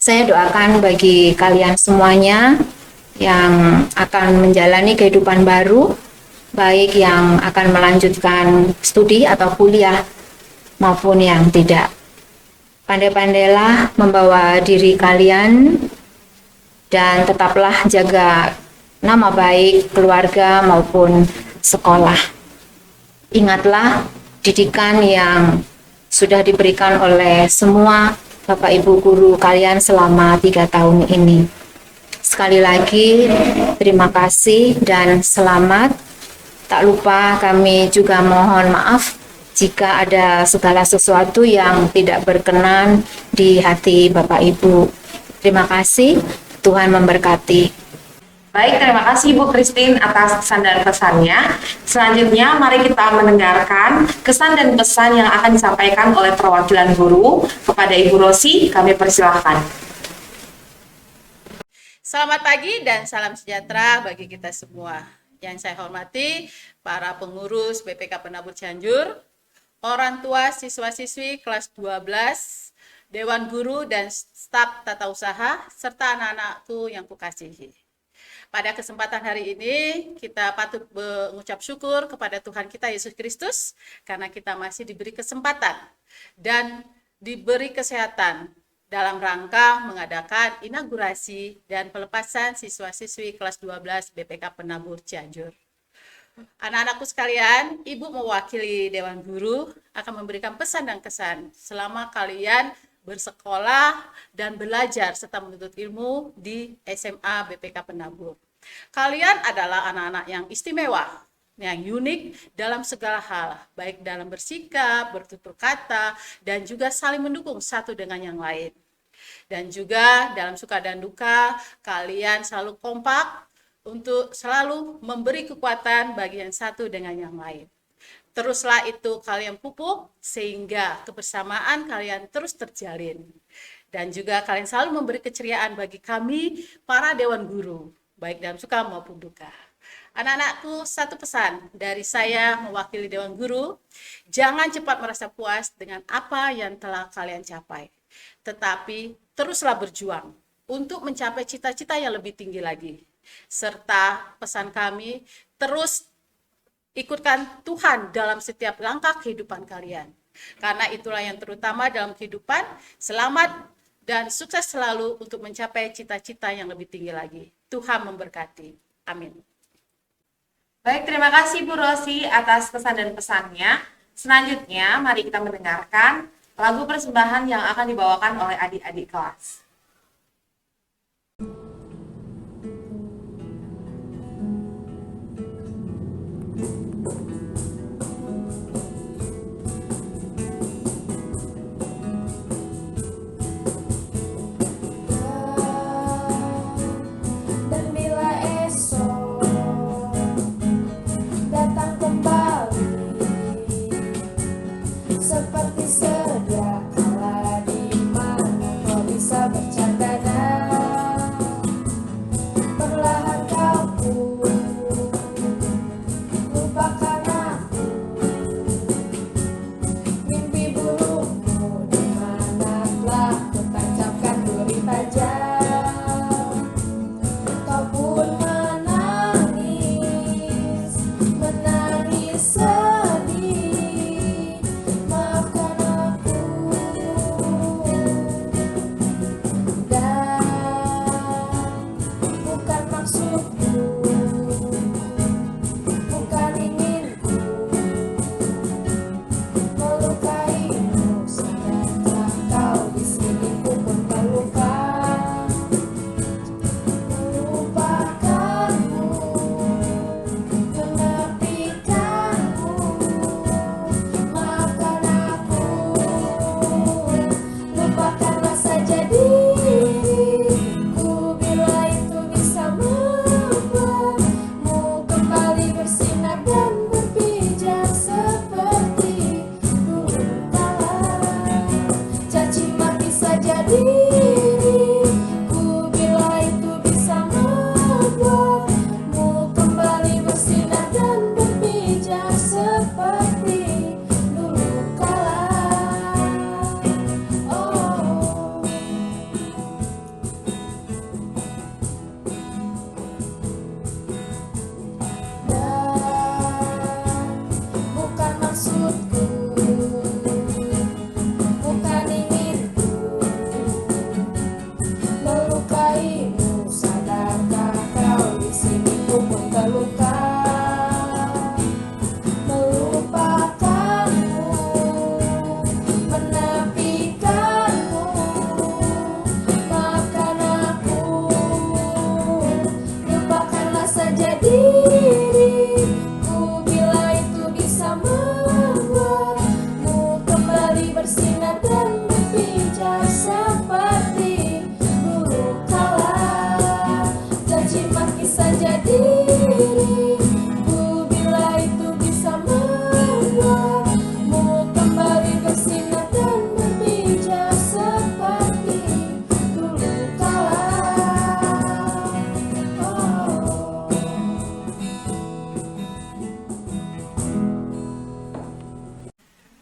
Saya doakan bagi kalian semuanya yang akan menjalani kehidupan baru, baik yang akan melanjutkan studi atau kuliah maupun yang tidak. Pandai-pandailah membawa diri kalian dan tetaplah jaga nama baik keluarga maupun sekolah. Ingatlah didikan yang sudah diberikan oleh semua Bapak Ibu guru kalian selama 3 tahun ini. Sekali lagi, terima kasih dan selamat. Tak lupa kami juga mohon maaf jika ada segala sesuatu yang tidak berkenan di hati Bapak Ibu. Terima kasih, Tuhan memberkati. Baik, terima kasih Ibu Christine atas kesan dan pesannya. Selanjutnya, mari kita mendengarkan kesan dan pesan yang akan disampaikan oleh perwakilan guru. Kepada Ibu Rosi, kami persilahkan. Selamat pagi dan salam sejahtera bagi kita semua. Yang saya hormati para pengurus BPK Penabur Cianjur, orang tua siswa-siswi kelas 12, Dewan Guru dan staf tata usaha, serta anak-anakku yang kukasihi. Pada kesempatan hari ini, kita patut mengucap syukur kepada Tuhan kita Yesus Kristus, karena kita masih diberi kesempatan dan diberi kesehatan dalam rangka mengadakan inaugurasi dan pelepasan siswa-siswi kelas 12 BPK Penabur Cianjur. Anak-anakku sekalian, Ibu mewakili Dewan Guru akan memberikan pesan dan kesan selama kalian bersekolah dan belajar serta menuntut ilmu di SMA BPK Penabur. Kalian adalah anak-anak yang istimewa, yang unik dalam segala hal, baik dalam bersikap, bertutur kata, dan juga saling mendukung satu dengan yang lain. Dan juga dalam suka dan duka, kalian selalu kompak untuk selalu memberi kekuatan bagi yang satu dengan yang lain. Teruslah itu kalian pupuk sehingga kebersamaan kalian terus terjalin. Dan juga kalian selalu memberi keceriaan bagi kami, para Dewan Guru, baik dalam suka maupun duka. Anak-anakku, satu pesan dari saya mewakili Dewan Guru, jangan cepat merasa puas dengan apa yang telah kalian capai. Tetapi teruslah berjuang untuk mencapai cita-cita yang lebih tinggi lagi. Serta pesan kami, terus ikutkan Tuhan dalam setiap langkah kehidupan kalian. Karena itulah yang terutama dalam kehidupan. Selamat dan sukses selalu untuk mencapai cita-cita yang lebih tinggi lagi. Tuhan memberkati. Amin. Baik, terima kasih Bu Rosi atas pesan dan pesannya. Selanjutnya, mari kita mendengarkan lagu persembahan yang akan dibawakan oleh adik-adik kelas. Dan bila esok datang kembali seperti sedia kala, di mana kau bisa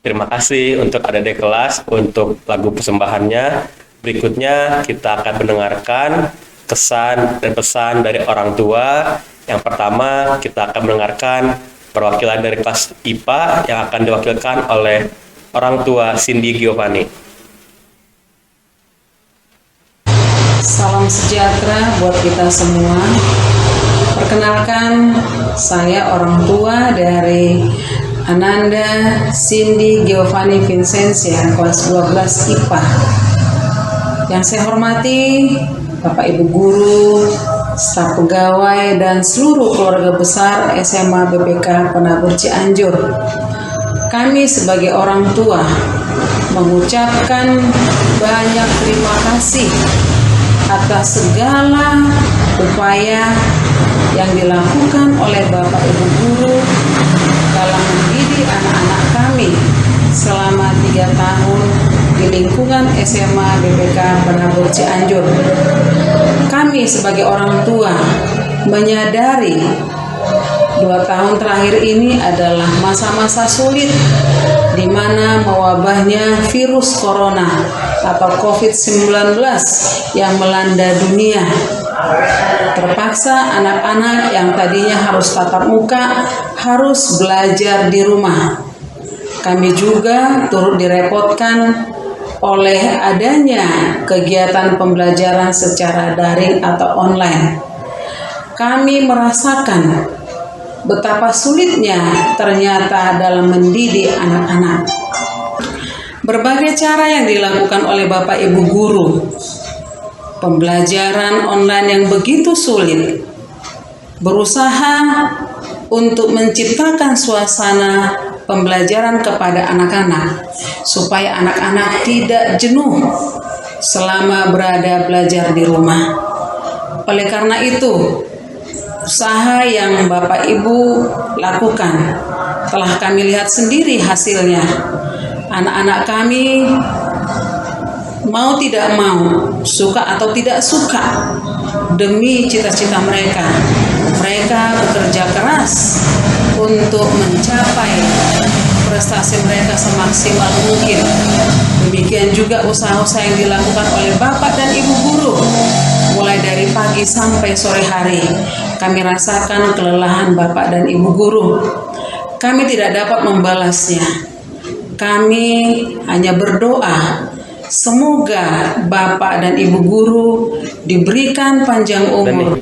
Terima kasih untuk adik-adik kelas untuk lagu persembahannya. Berikutnya kita akan mendengarkan kesan dan pesan dari orang tua. Yang pertama kita akan mendengarkan perwakilan dari kelas IPA yang akan diwakilkan oleh orang tua Cindy Giovanni. Salam sejahtera buat kita semua. Perkenalkan, saya orang tua dari Ananda Cindy Giovanni Vincentia, kelas 12 IPA. Yang saya hormati Bapak Ibu Guru, staf pegawai, dan seluruh keluarga besar SMA BPK Penabur Cianjur. Kami sebagai orang tua mengucapkan banyak terima kasih atas segala upaya yang dilakukan oleh Bapak Ibu Guru dalam mendidik anak-anak kami selama 3 tahun di lingkungan SMA BPK Penabur Cianjur. Kami sebagai orang tua menyadari 2 tahun terakhir ini adalah masa-masa sulit di mana mewabahnya virus corona atau COVID-19 yang melanda dunia. Terpaksa anak-anak yang tadinya harus tatap muka harus belajar di rumah. Kami juga turut direpotkan oleh adanya kegiatan pembelajaran secara daring atau online. Kami merasakan betapa sulitnya ternyata dalam mendidik anak-anak. Berbagai cara yang dilakukan oleh Bapak Ibu Guru. Pembelajaran online yang begitu sulit. Berusaha untuk menciptakan suasana pembelajaran kepada anak-anak supaya anak-anak tidak jenuh selama berada belajar di rumah. Oleh karena itu, usaha yang Bapak Ibu lakukan telah kami lihat sendiri hasilnya. Anak-anak kami mau tidak mau, suka atau tidak suka, demi cita-cita mereka, mereka bekerja keras untuk mencapai prestasi mereka semaksimal mungkin. Demikian juga usaha-usaha yang dilakukan oleh Bapak dan Ibu Guru. Mulai dari pagi sampai sore hari, kami rasakan kelelahan Bapak dan Ibu Guru. Kami tidak dapat membalasnya. Kami hanya berdoa, semoga Bapak dan Ibu Guru diberikan panjang umur.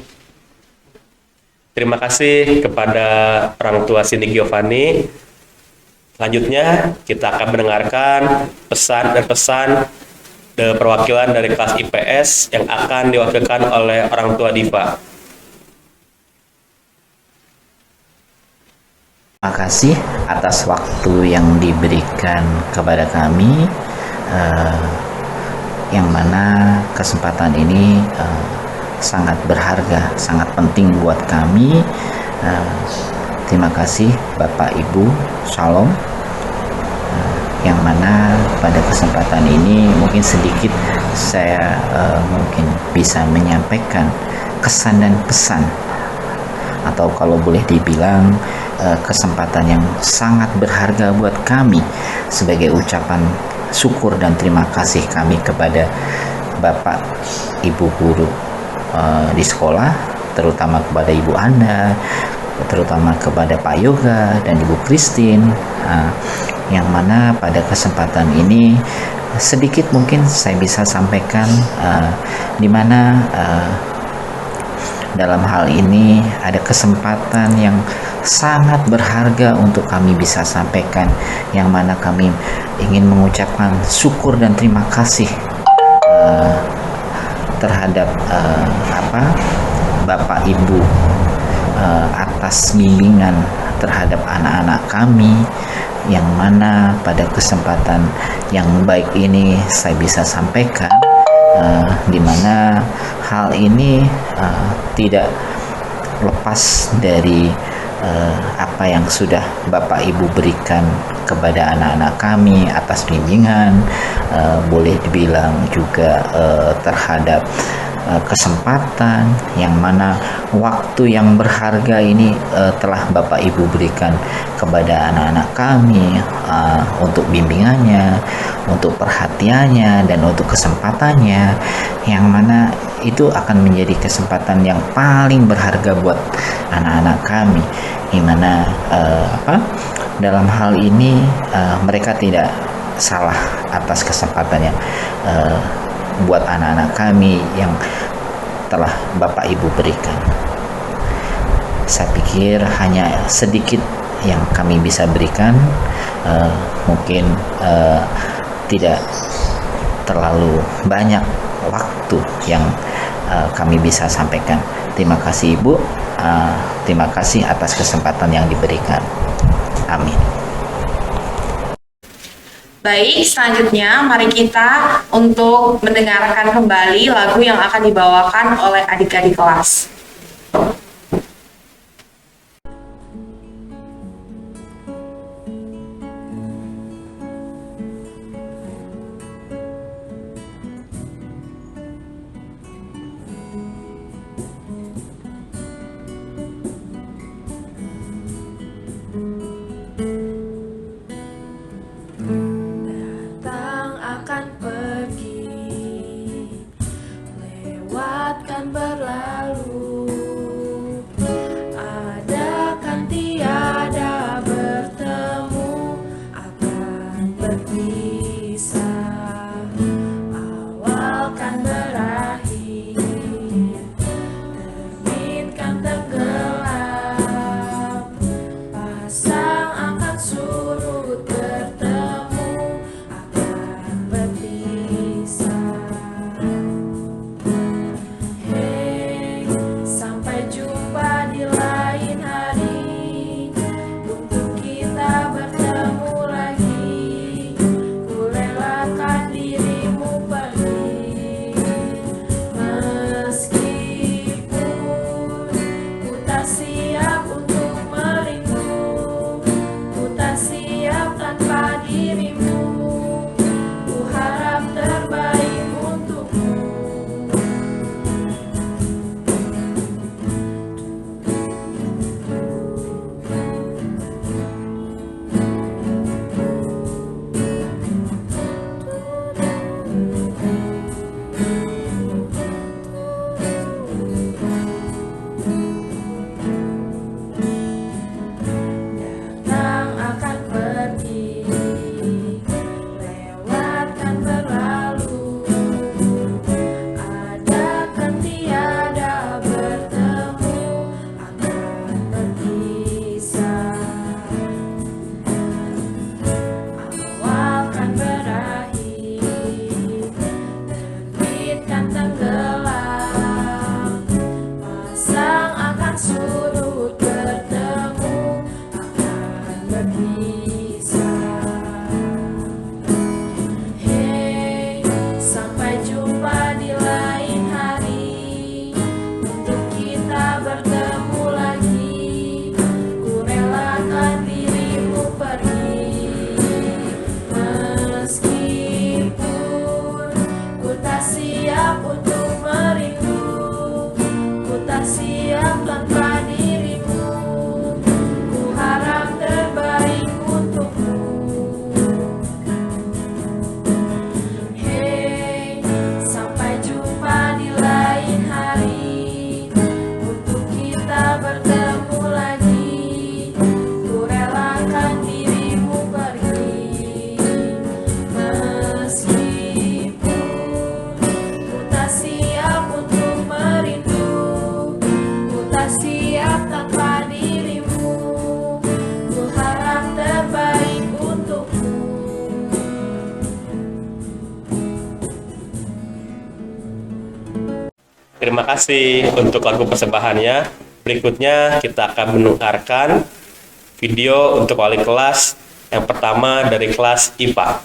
Terima kasih kepada orang tua Cindy Giovanni. Selanjutnya kita akan mendengarkan pesan dan pesan perwakilan dari kelas IPS yang akan diwakilkan oleh orang tua Diva. Terima kasih atas waktu yang diberikan kepada kami, yang mana kesempatan ini sangat berharga, sangat penting buat kami. Terima kasih Bapak Ibu, Shalom. Yang mana pada kesempatan ini mungkin sedikit saya mungkin bisa menyampaikan kesan dan pesan, atau kalau boleh dibilang kesempatan yang sangat berharga buat kami sebagai ucapan syukur dan terima kasih kami kepada Bapak Ibu Guru di sekolah, terutama kepada Ibu Anda, terutama kepada Pak Yoga dan Ibu Christine, yang mana pada kesempatan ini sedikit mungkin saya bisa sampaikan di mana dalam hal ini ada kesempatan yang sangat berharga untuk kami bisa sampaikan, yang mana kami ingin mengucapkan syukur dan terima kasih terhadap Bapak Ibu atas bimbingan terhadap anak-anak kami, yang mana pada kesempatan yang baik ini saya bisa sampaikan, di mana hal ini tidak lepas dari apa yang sudah Bapak Ibu berikan kepada anak-anak kami atas bimbingan, boleh dibilang juga terhadap kesempatan, yang mana waktu yang berharga ini telah Bapak Ibu berikan kepada anak-anak kami untuk bimbingannya, untuk perhatiannya, dan untuk kesempatannya, yang mana itu akan menjadi kesempatan yang paling berharga buat anak-anak kami, di mana dalam hal ini mereka tidak salah atas kesempatannya buat anak-anak kami yang telah Bapak Ibu berikan. Saya pikir hanya sedikit yang kami bisa berikan, mungkin tidak terlalu banyak waktu yang kami bisa sampaikan. Terima kasih Ibu, terima kasih atas kesempatan yang diberikan. Amin. Baik, selanjutnya mari kita untuk mendengarkan kembali lagu yang akan dibawakan oleh adik-adik kelas. Terima kasih untuk lagu persembahannya. Berikutnya kita akan mendengarkan video untuk wali kelas yang pertama dari kelas IPA.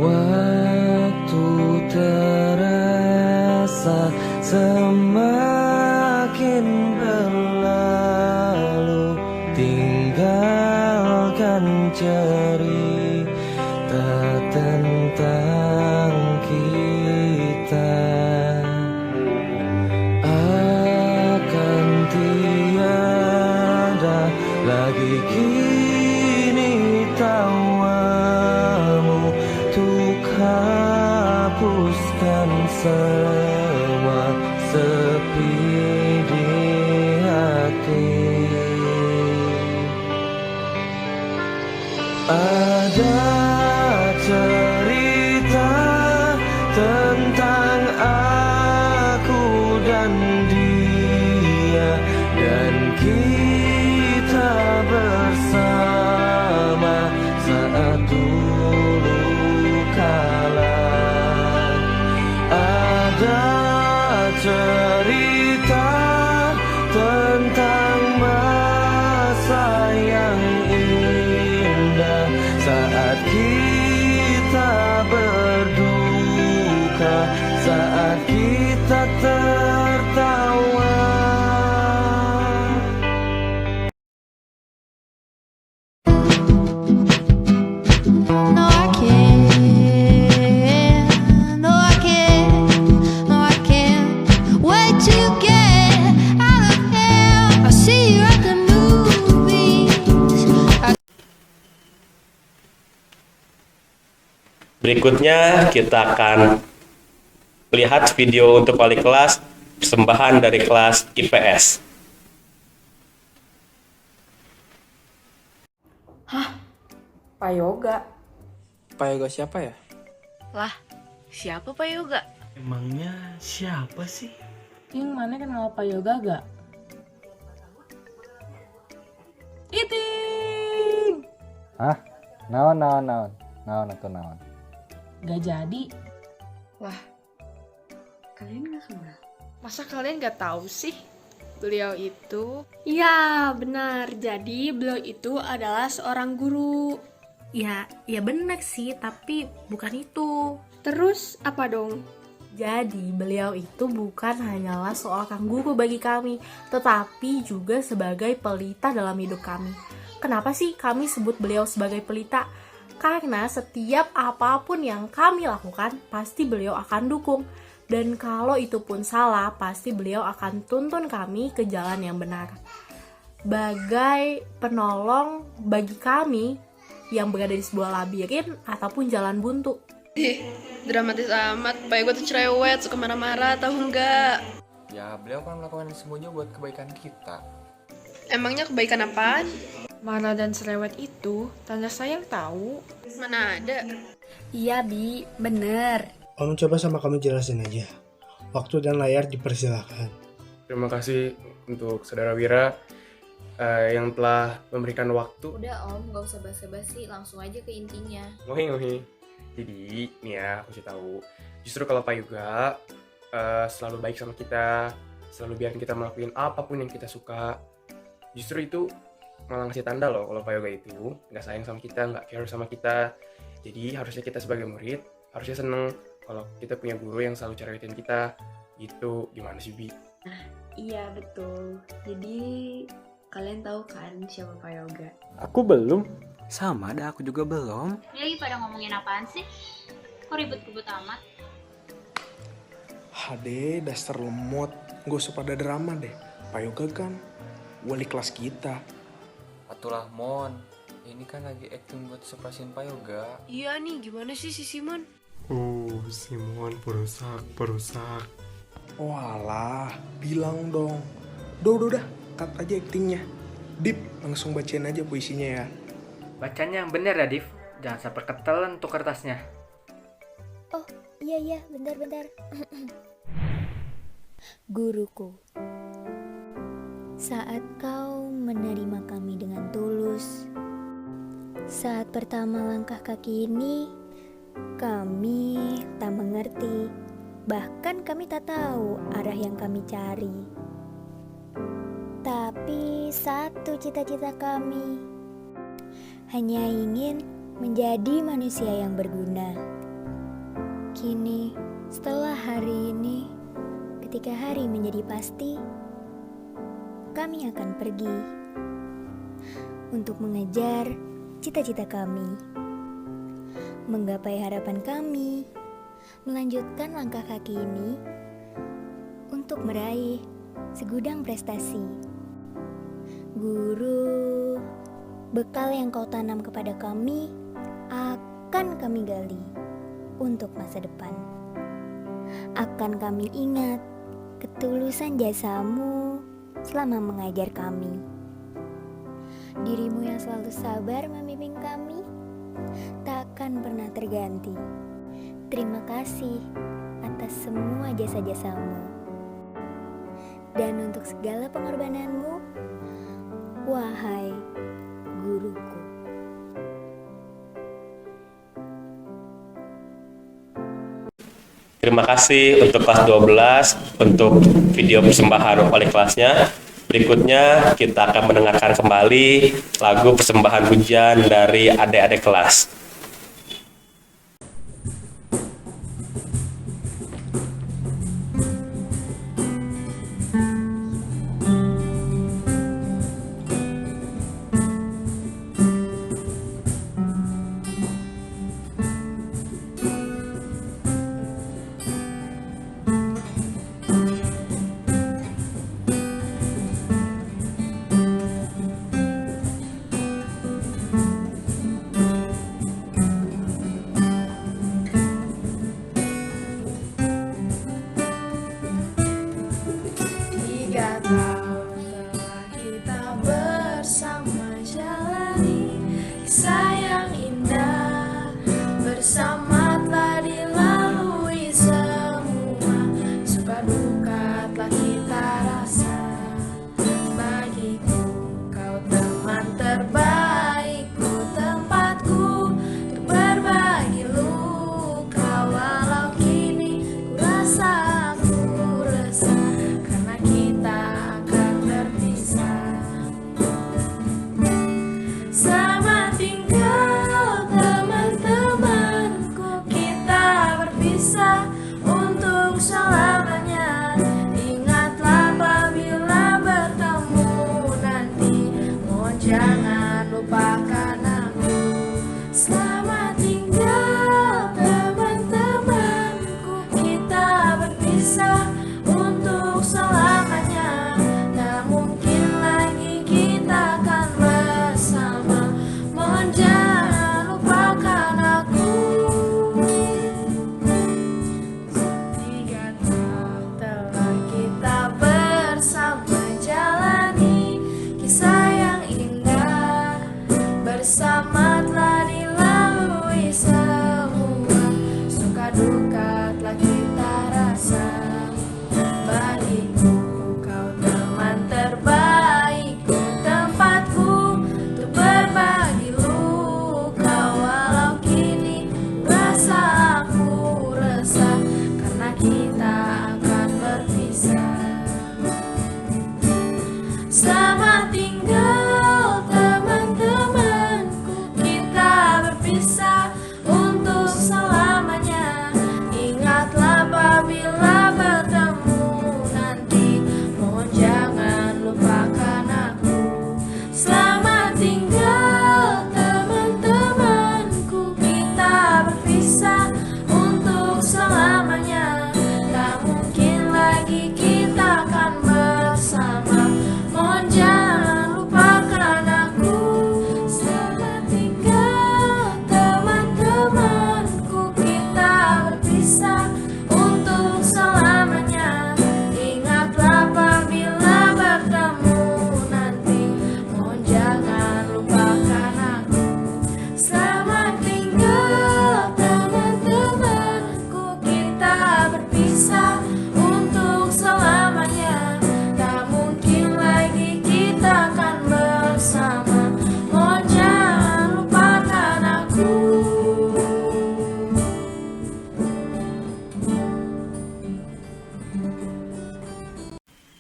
Waktu terasa semakin berlalu, cerita tentang kita akan tiada lagi kini tawamu untuk hapuskan semua sepi di hati. Ada cerita tentang aku dan dia, dan kita bersama saat dulu kala. Ada cerita tentang masa yang indah saat kita berduka, saat kita tertawa. No, I can't. No, I can't. No, I can't wait to get out of here. I'll see you at the movies. Berikutnya kita akan lihat video untuk wali kelas persembahan dari kelas IPS. Pak Yoga. Pak Yoga siapa ya? Lah, siapa Pak Yoga? Emangnya siapa sih? Yang mana kenal Pak Yoga gak? Iting! Hah? Naon atau naon? Gak jadi. Wah, kalian gak kenal? Masa kalian gak tahu sih? Beliau itu... Ya, benar. Jadi beliau itu adalah seorang guru. Ya benar sih, tapi bukan itu. Terus apa dong? Jadi beliau itu bukan hanyalah seorang guru bagi kami, tetapi juga sebagai pelita dalam hidup kami. Kenapa sih kami sebut beliau sebagai pelita? Karena setiap apapun yang kami lakukan, pasti beliau akan dukung. Dan kalau itu pun salah, pasti beliau akan tuntun kami ke jalan yang benar. Bagai penolong bagi kami yang berada di sebuah labirin ataupun jalan buntu. Dramatis amat. Pak Yoga tuh cerewet, suka marah-marah, tahu nggak? Ya, beliau kan melakukan semuanya buat kebaikan kita. Emangnya kebaikan apaan? Marah dan cerewet itu tanda sayang tahu. Mana ada? Iya, Bi. Bener. Om coba sama kamu jelasin aja. Waktu dan layar dipersilakan. Terima kasih untuk Saudara Wira yang telah memberikan waktu. Udah Om, gak usah basa-basi, langsung aja ke intinya. Ngohi. Jadi, nih ya, aku kasih tahu. Justru kalau Pak Yoga selalu baik sama kita, selalu biarin kita melakukan apapun yang kita suka. Justru itu malah ngasih tanda loh kalau Pak Yoga itu nggak sayang sama kita, nggak care sama kita. Jadi harusnya kita sebagai murid harusnya seneng kalau kita punya guru yang selalu cerewetin kita. Gitu, gimana sih Bi? Nah, iya betul. Jadi kalian tahu kan siapa Pak Yoga? Aku belum. Sama dah, aku juga belum. Ini lagi pada ngomongin apaan sih? Kok ribut-ribut amat? Hade, dasar lemot. Gak usah pada drama deh. Pak Yoga kan wali kelas kita. Atulah Mon, ini kan lagi acting buat surprisein Pak Yoga. Iya nih, gimana sih si Simon? Simon perusak. Walah, bilang dong. Udah, cut aja actingnya. Dip, langsung bacain aja puisinya ya. Bacanya yang bener ya, Div. Jangan sampai ketelan tuh kertasnya. Oh, iya, bentar. Guruku, saat kau menerima kami dengan tulus, saat pertama langkah kaki ini, kami tak mengerti, bahkan kami tak tahu arah yang kami cari. Tapi satu cita-cita kami, hanya ingin menjadi manusia yang berguna. Kini, setelah hari ini, ketika hari menjadi pasti, kami akan pergi untuk mengejar cita-cita kami, menggapai harapan kami, melanjutkan langkah kaki ini untuk meraih segudang prestasi. Guru, bekal yang kau tanam kepada kami akan kami gali untuk masa depan. Akan kami ingat ketulusan jasamu selama mengajar kami. Dirimu yang selalu sabar membimbing kami takkan pernah terganti. Terima kasih atas semua jasa-jasamu dan untuk segala pengorbananmu, wahai guruku. Terima kasih untuk kelas 12 untuk video persembahan oleh kelasnya. Berikutnya kita akan mendengarkan kembali lagu persembahan hujan dari adik-adik kelas.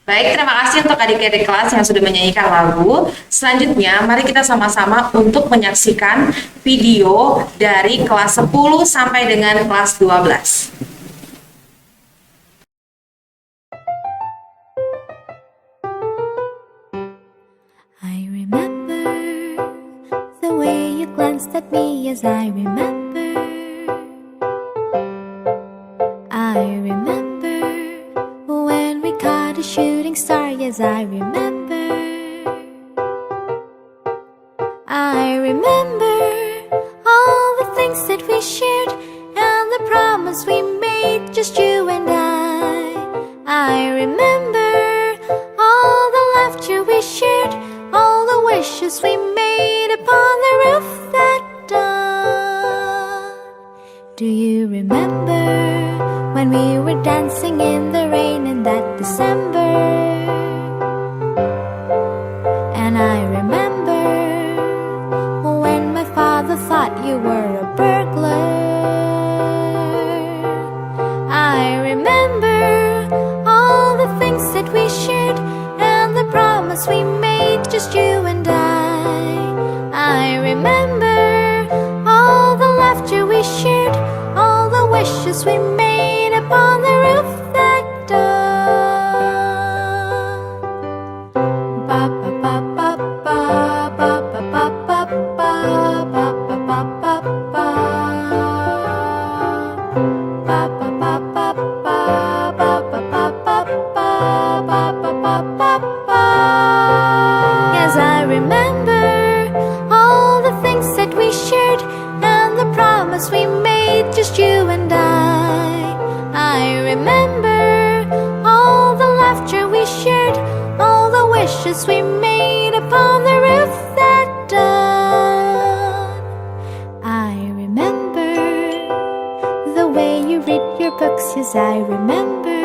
Baik, terima kasih untuk adik-adik kelas yang sudah menyanyikan lagu. Selanjutnya, mari kita sama-sama untuk menyaksikan video dari kelas 10 sampai dengan kelas 12. I remember the way you at me as I remember. I remember when we caught a shooting star, yes, I remember. I remember all the things that we shared and the promise we made, just you and I remember all the laughter we shared, all the wishes we made upon the roof that dawn. Do you remember when we were dancing in the rain in that December? And I remember when my father thought you were a burglar. I remember all the things that we shared and the promise we made, just you and I remember all the laughter we shared, all the wishes we made upon the roof that dawn. Ba ba ba ba ba ba ba ba ba ba ba ba ba ba ba. Ba ba ba ba ba ba ba ba ba ba ba ba ba. Yes, I remember all the things that we shared and the promise we made, just you and I remember all the laughter we shared, all the wishes we made upon the roof that dawn. I remember the way you read your books, yes, I remember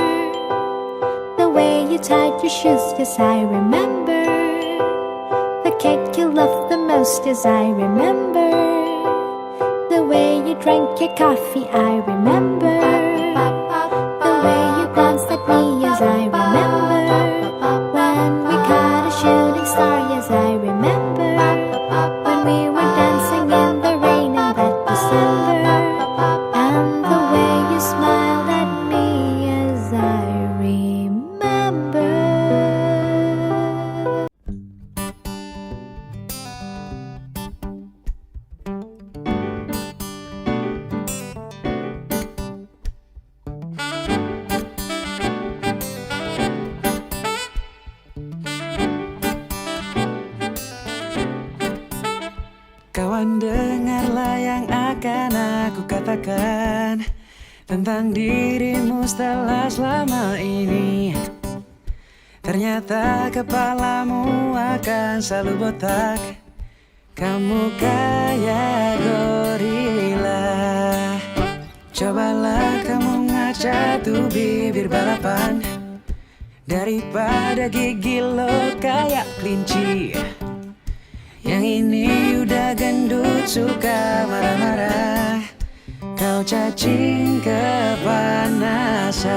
the way you tied your shoes, yes, I remember the cake you loved the most, yes, I remember the way you drank your coffee, I remember the way you glanced at me, yes, I remember when we caught a shooting star, yes, I remember when we were dancing in the rain in that December, and the way you smiled at me, yes, I remember. Kawan, dengarlah yang akan aku katakan tentang dirimu setelah selama ini. Ternyata kepalamu akan selalu botak, kamu kayak gorila. Cobalah kamu ngaca tuh bibir balapan, daripada gigi lo kayak kelinci. Yang ini udah gendut suka marah-marah, kau cacing kepanasan.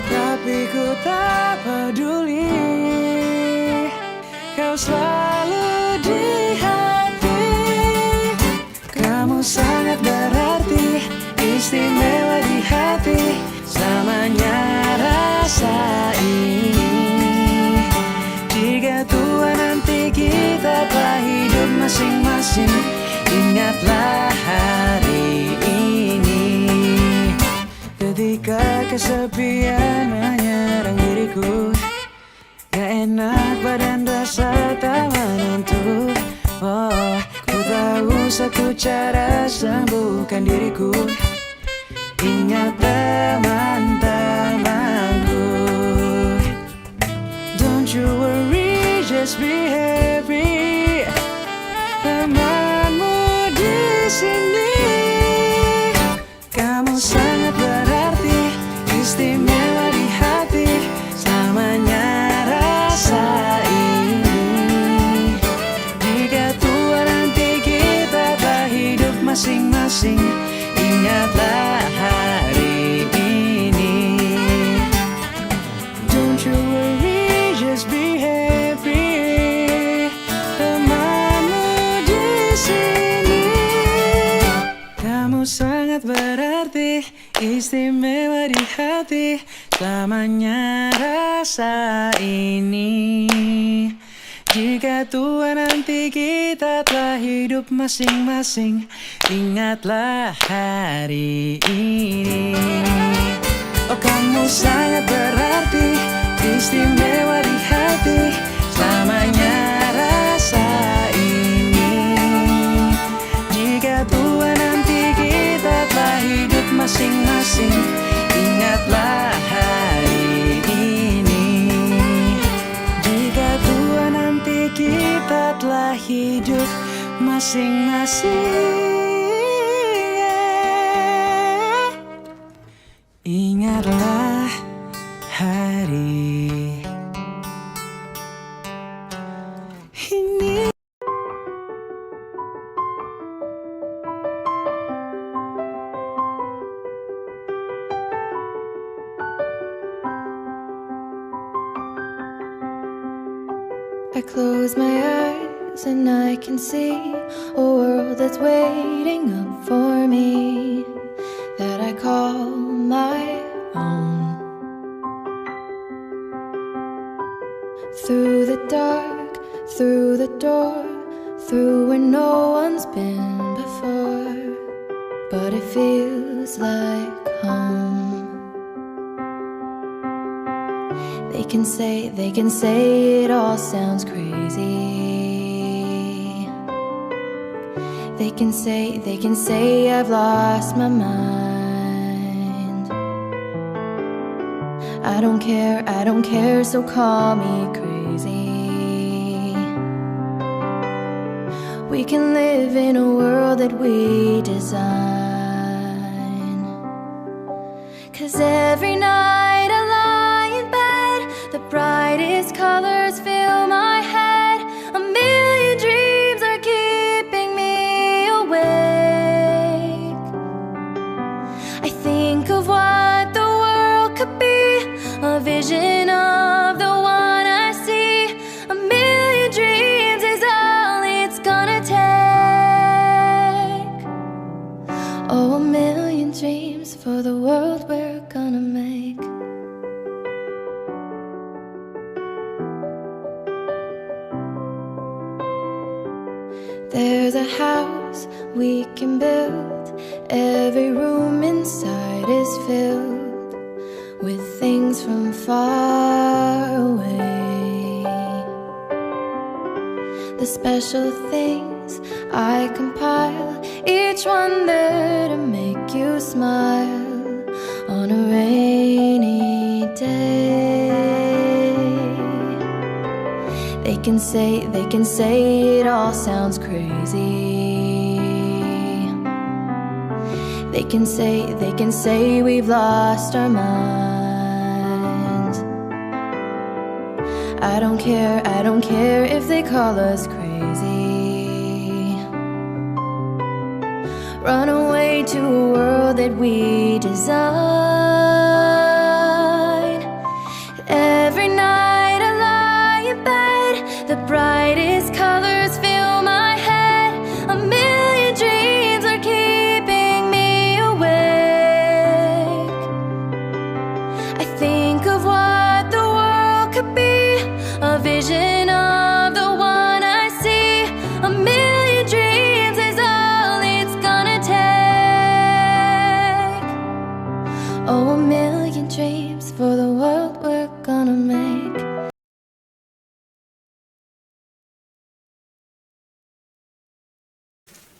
Tapi ku tak peduli, kau selalu di hati. Kamu sangat berarti, istimewa di hati, selamanya rasa ini. Jika tua nanti kita telah hidup masing-masing, ingatlah hari ini. Ketika kesepian menyerang diriku, gak enak badan rasa tak menentu. Oh, ku tahu satu cara sembuhkan diriku. Ingat teman-temanku. Don't you worry, just be happy. Temanmu di sini. Kamu sangat berarti, istimewa di hati, selamanya rasa ini. Jika tua nanti kita telah hidup masing-masing, ingatlah hari ini. Don't you worry, just be happy. Temanmu di sini. Kamu sangat berarti, istimewa di hati, selamanya rasa ini. Jika tua nanti kita telah hidup masing-masing, ingatlah hari ini. Oh, kamu sangat berarti, istimewa di hati, selamanya rasa ini. Jika tua nanti kita telah hidup masing-masing, ingatlah hari ini. Jika tua nanti kita telah hidup masing-masing, ingatlah hari ini. I close my eyes and I can see a world that's waiting up for me, that I call my own. Through the dark, through the door, through where no one's been before, but it feels like home. They can say it all sounds crazy. They can say I've lost my mind. I don't care, so call me crazy. We can live in a world that we design. 'Cause every night I lie in bed, the brightest colors fill my head. A million dreams are keeping me awake. I think of what the world could be, a vision of the one I see. A million dreams is all it's gonna take. Oh, a million dreams for the world we're gonna make. There's a house we can build. Every room inside is filled with things from far away. The special things I compile, each one there to make you smile on a rainy day. They can say it all sounds crazy. They can say we've lost our minds. I don't care if they call us crazy. Run away to a world that we design. Every night I lie in bed, the brightest colors fill my head. A million dreams are keeping me awake. I think of what the world could be, a vision of the one I see. A million dreams is all it's gonna take. Oh, a million dreams for the world we're gonna make.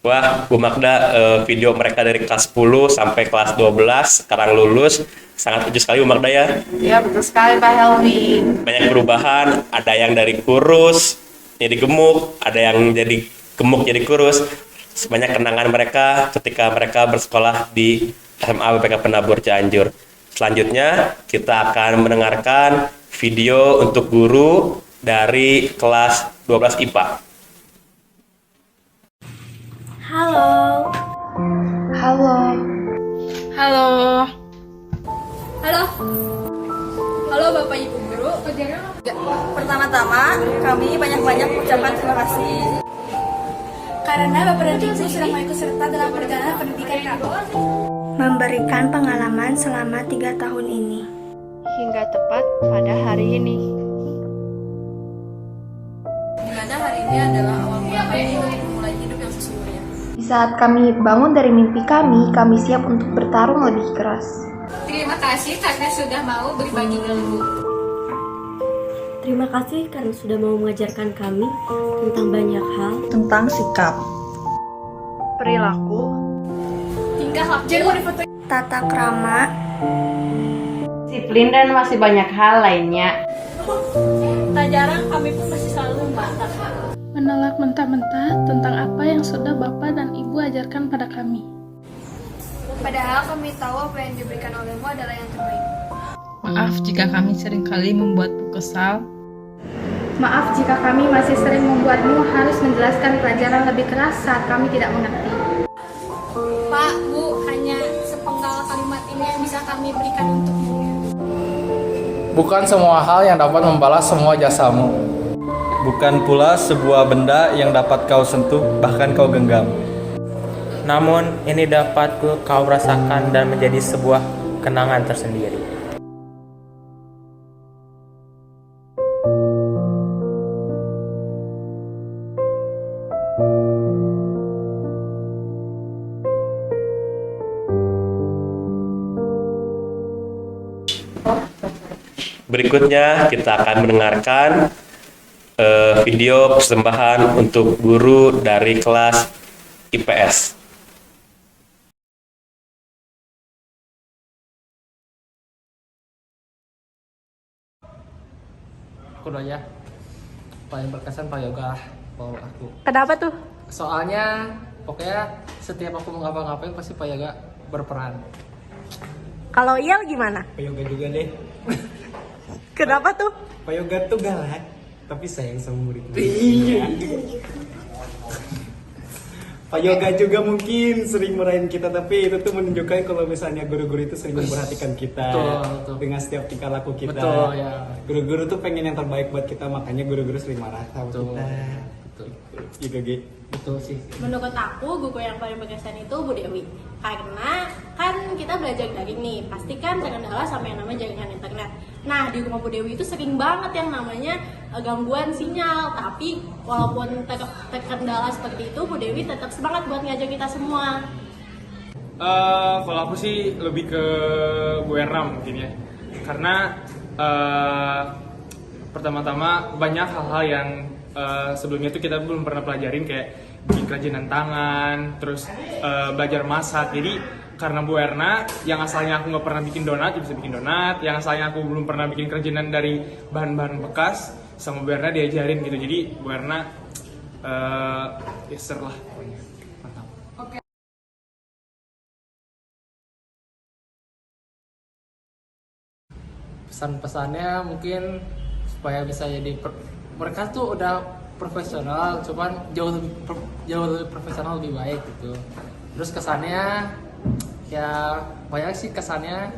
Wah, Bu Magda, video mereka dari kelas 10 sampai kelas 12 sekarang lulus, sangat lucu sekali Bu Magda ya. Ya, betul sekali Pak Helmi. Banyak perubahan, ada yang dari kurus jadi gemuk, ada yang jadi gemuk jadi kurus. Banyak kenangan mereka ketika mereka bersekolah di SMA BPK Penabur Cianjur. Selanjutnya kita akan mendengarkan video untuk guru dari kelas 12 IPA. Halo. Halo. Halo. Halo. Halo Bapak Ibu Guru. Pertama-tama, kami banyak-banyak mengucapkan terima kasih Karena Bapak dan Ibu sudah mau ikut serta dalam perjalanan pendidikan kami. Memberikan pengalaman selama 3 tahun ini. Hingga tepat pada hari ini. ini adalah awal mula kami untuk memulai hidup yang sesungguhnya. Di saat kami bangun dari mimpi kami siap untuk bertarung lebih keras. Terima kasih karena sudah mau berbagi ilmu. Terima kasih karena sudah mau mengajarkan kami tentang banyak hal. Tentang sikap, perilaku, Tingkah laku, Tata krama, disiplin, dan masih banyak hal lainnya. tak jarang kami pun masih selalu membantah. Menolak mentah-mentah tentang apa yang sudah Bapak dan Ibu ajarkan pada kami. Padahal kami tahu apa yang diberikan olehmu adalah yang terbaik. Maaf jika kami seringkali membuatmu kesal. Maaf jika kami masih sering membuatmu harus menjelaskan pelajaran lebih keras saat kami tidak mengerti. Pak, Bu, hanya sepenggal kalimat ini yang bisa kami berikan untukmu. Bukan semua hal yang dapat membalas semua jasamu. Bukan pula sebuah benda yang dapat kau sentuh, bahkan kau genggam. Namun, ini dapat kau rasakan dan menjadi sebuah kenangan tersendiri. Berikutnya kita akan mendengarkan video persembahan untuk guru dari kelas IPS. Aku doanya paling berkesan Pak Yoga bawa aku. Kenapa tuh? Soalnya pokoknya setiap aku mau ngapa-ngapain pasti Pak Yoga berperan. Kalau Iyal gimana? Pak Yoga juga deh. Kenapa tuh? Pak Yoga tuh galak, tapi sayang sama murid-muridnya. Iya. Pak Yoga juga mungkin sering marahin kita, tapi itu tuh menunjukkan kalau misalnya guru-guru itu sering memperhatikan kita. Betul. Dengan setiap tingkah laku kita. Betul, ya. Guru-guru tuh pengen yang terbaik buat kita, makanya guru-guru sering marah sama kita. Betul. Iya, Ge. Betul sih. Menurut aku, guru yang paling berkesan itu Bu Dewi. Karena kan kita belajar daring nih, pasti kan terkendala sama yang namanya jaringan internet. Nah, di rumah Bu Dewi itu sering banget yang namanya gangguan sinyal. Tapi walaupun terkendala seperti itu, Bu Dewi tetap semangat buat ngajar kita semua. Kalau aku sih lebih ke Bu Erna mungkin ya. Karena pertama-tama banyak hal-hal yang sebelumnya tuh kita belum pernah pelajarin, kayak bikin kerajinan tangan, terus belajar masak. Jadi karena Bu Erna yang asalnya aku nggak pernah bikin donat, dia bisa bikin donat. Yang asalnya aku belum pernah bikin kerajinan dari bahan-bahan bekas, sama Bu Erna diajarin gitu. Jadi Bu Erna seru lah pokoknya. Mantap. Oke. Pesan-pesannya mungkin supaya bisa jadi mereka tuh udah profesional, cuman jauh lebih profesional, lebih baik gitu. Terus kesannya ya banyak sih kesannya,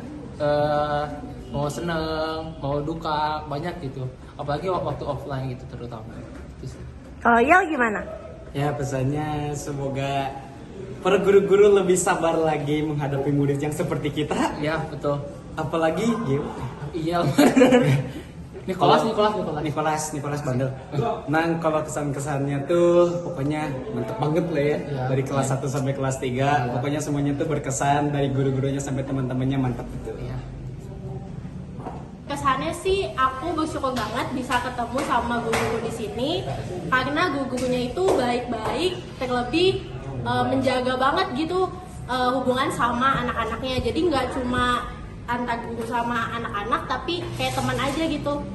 mau seneng, mau duka, banyak gitu. Apalagi waktu offline gitu terutama. Kalau Iyal gimana? Ya, pesannya semoga para guru-guru lebih sabar lagi menghadapi murid yang seperti kita. Ya, betul. Apalagi Iya. Nikolas bandel. Nah, kalau kesan-kesannya tuh pokoknya mantep banget lah ya. Dari kelas 1 sampai kelas 3, pokoknya semuanya tuh berkesan, dari guru-gurunya sampai teman-temannya mantap gitu. Kesannya sih aku bersyukur banget bisa ketemu sama guru-guru di sini, karena guru-gurunya itu baik-baik, terlebih menjaga banget gitu hubungan sama anak-anaknya. Jadi nggak cuma antar guru sama anak-anak, tapi kayak teman aja gitu.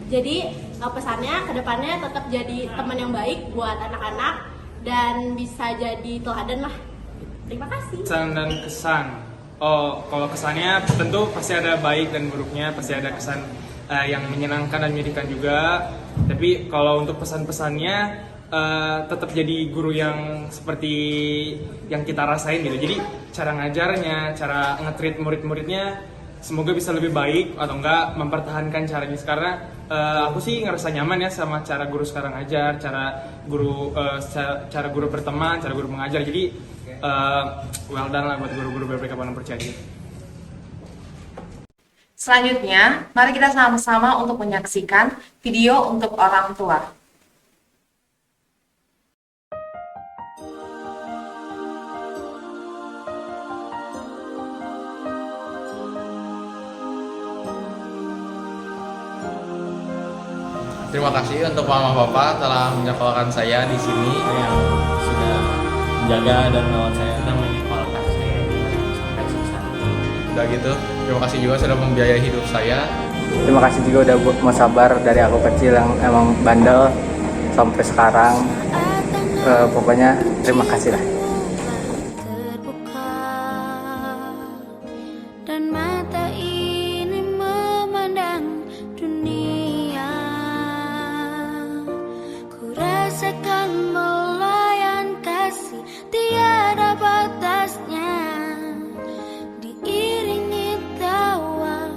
Jadi pesannya kedepannya tetap jadi teman yang baik buat anak-anak dan bisa jadi teladan lah. Terima kasih. Kesan dan kesan. Oh, kalau kesannya tentu pasti ada baik dan buruknya, pasti ada kesan yang menyenangkan dan menyedihkan juga. Tapi kalau untuk pesan-pesannya tetap jadi guru yang seperti yang kita rasain gitu. Jadi cara ngajarnya, cara nge-treat murid-muridnya semoga bisa lebih baik atau enggak mempertahankan caranya. Karena aku sih ngerasa nyaman ya sama cara guru sekarang ngajar, cara guru berteman, cara guru mengajar. Jadi well done lah buat guru-guru BPK Pondok Percaya. Selanjutnya, mari kita sama-sama untuk menyaksikan video untuk orang tua. Terima kasih untuk mama papa telah menyekolahkan saya di sini, yang sudah menjaga dan merawat saya, dan menyekolahkan saya sampai selesai. Udah gitu, terima kasih juga sudah membiayai hidup saya. Terima kasih juga udah mau sabar dari aku kecil yang emang bandel sampai sekarang. Pokoknya terima kasih lah. Dan mata ini memandang dunia, ku rasakan melayan kasih tiada batasnya, diiringi tawa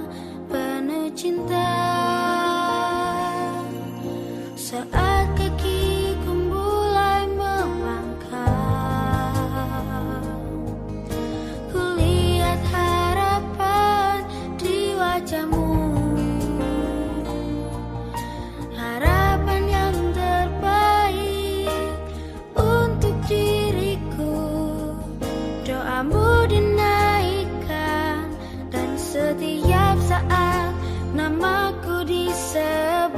penuh cinta. Saat kakiku mulai melangkah, ku lihat harapan di wajahmu, harapan yang terbaik untuk diriku. Doamu dinaikkan dan setiap saat namaku disebut.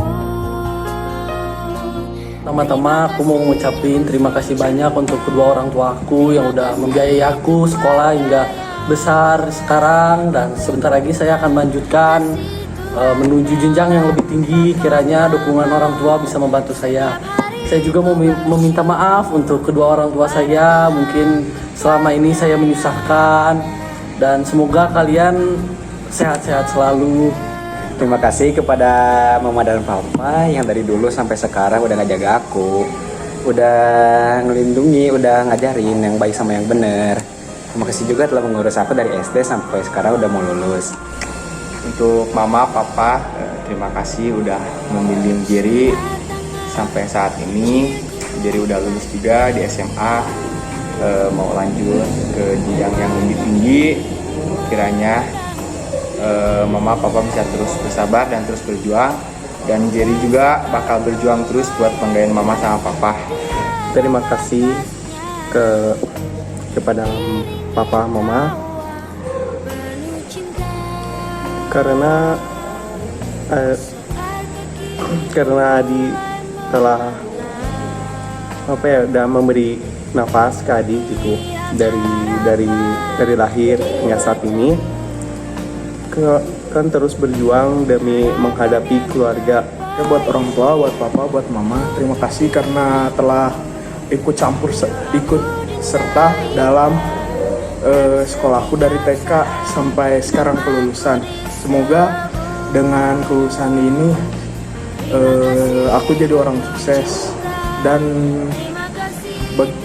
Pertama-tama aku mau ngucapin terima kasih banyak untuk kedua orang tua aku yang udah membiayai aku sekolah hingga besar sekarang, dan sebentar lagi saya akan melanjutkan menuju jenjang yang lebih tinggi. Kiranya dukungan orang tua bisa membantu saya. Saya juga mau meminta maaf untuk kedua orang tua saya, mungkin selama ini saya menyusahkan, dan semoga kalian sehat-sehat selalu. Terima kasih kepada mama dan papa yang dari dulu sampai sekarang udah ngajaga aku, udah ngelindungi, udah ngajarin yang baik sama yang bener. Terima kasih juga telah mengurus aku dari SD sampai sekarang udah mau lulus. Untuk mama, papa, terima kasih udah membimbing Jerry sampai saat ini. Jerry udah lulus juga di SMA, mau lanjut ke jenjang yang lebih tinggi. Kiranya mama, papa bisa terus bersabar dan terus berjuang. Dan Jerry juga bakal berjuang terus buat banggain mama sama papa. Terima kasih kepada papa, mama, karena Adi telah udah memberi nafas ke Adi gitu dari lahir hingga saat ini. Kan terus berjuang demi menghadapi keluarga. Ya, buat orang tua, buat papa, buat mama, terima kasih karena telah ikut serta dalam sekolahku dari TK sampai sekarang kelulusan. Semoga dengan kelulusan ini aku jadi orang sukses dan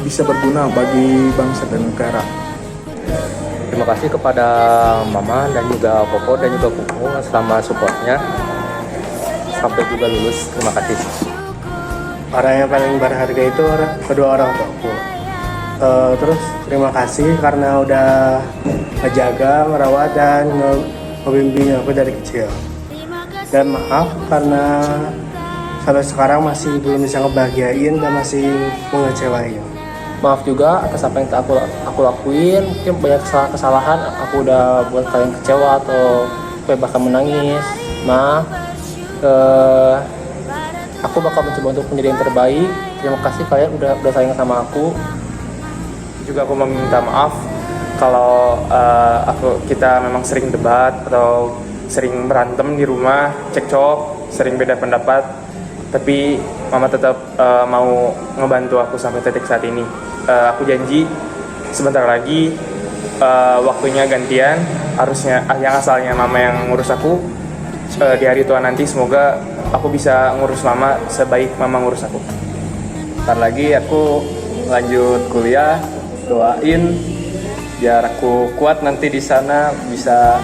bisa berguna bagi bangsa dan negara. Terima kasih kepada mama dan juga Koko dan juga Kuku selama supportnya sampai juga lulus. Terima kasih. Orang yang paling berharga itu kedua orang tuaku. Terus terima kasih karena udah ngejaga, merawat, dan membimbing aku dari kecil. Dan maaf karena sampai sekarang masih belum bisa ngebahagiain dan masih mengecewain. Maaf juga atas apa yang aku lakuin. Mungkin banyak kesalahan aku udah buat kalian kecewa atau bahkan menangis. Maaf. Aku bakal mencoba untuk menjadi yang terbaik. Terima kasih kalian udah sayang sama aku. Juga aku meminta maaf kalau kita memang sering debat atau sering berantem di rumah, cekcok, sering beda pendapat. Tapi mama tetap mau ngebantu aku sampai titik saat ini. Aku janji sebentar lagi waktunya gantian. Harusnya yang asalnya mama yang ngurus aku, di hari tua nanti semoga aku bisa ngurus mama sebaik mama ngurus aku. Ntar lagi aku lanjut kuliah, doain biar aku kuat nanti di sana, bisa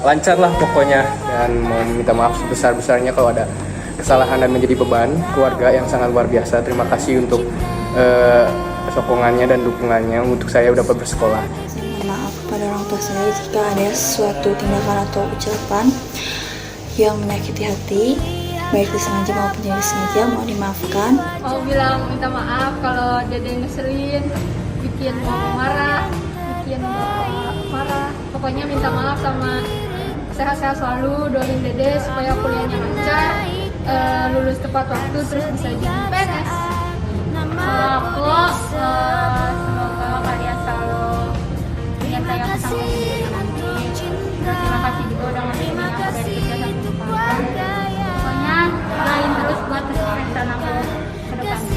lancar lah pokoknya. Dan meminta maaf sebesar-besarnya kalau ada kesalahan dan menjadi beban keluarga yang sangat luar biasa. Terima kasih untuk sokongannya dan dukungannya untuk saya dapat bersekolah. Maaf kepada orang tua saya jika ada suatu tindakan atau ucapan yang menyakiti hati, baik disengaja maupun tidak disengaja, mau dimaafkan. Mau bilang minta maaf kalau Dede ngeselin, bikin mama marah, bikin bapak marah. Pokoknya minta maaf sama sehat-sehat selalu, doain Dede supaya kuliahnya lancar, lulus tepat waktu, terus bisa jadi PNS. Aku semoga kalian selalu niat yang sama nanti. Terima kasih juga udah ngasih aku dari kerja sampai sekarang. Pokoknya doain terus buat kesuksesan aku ke depan.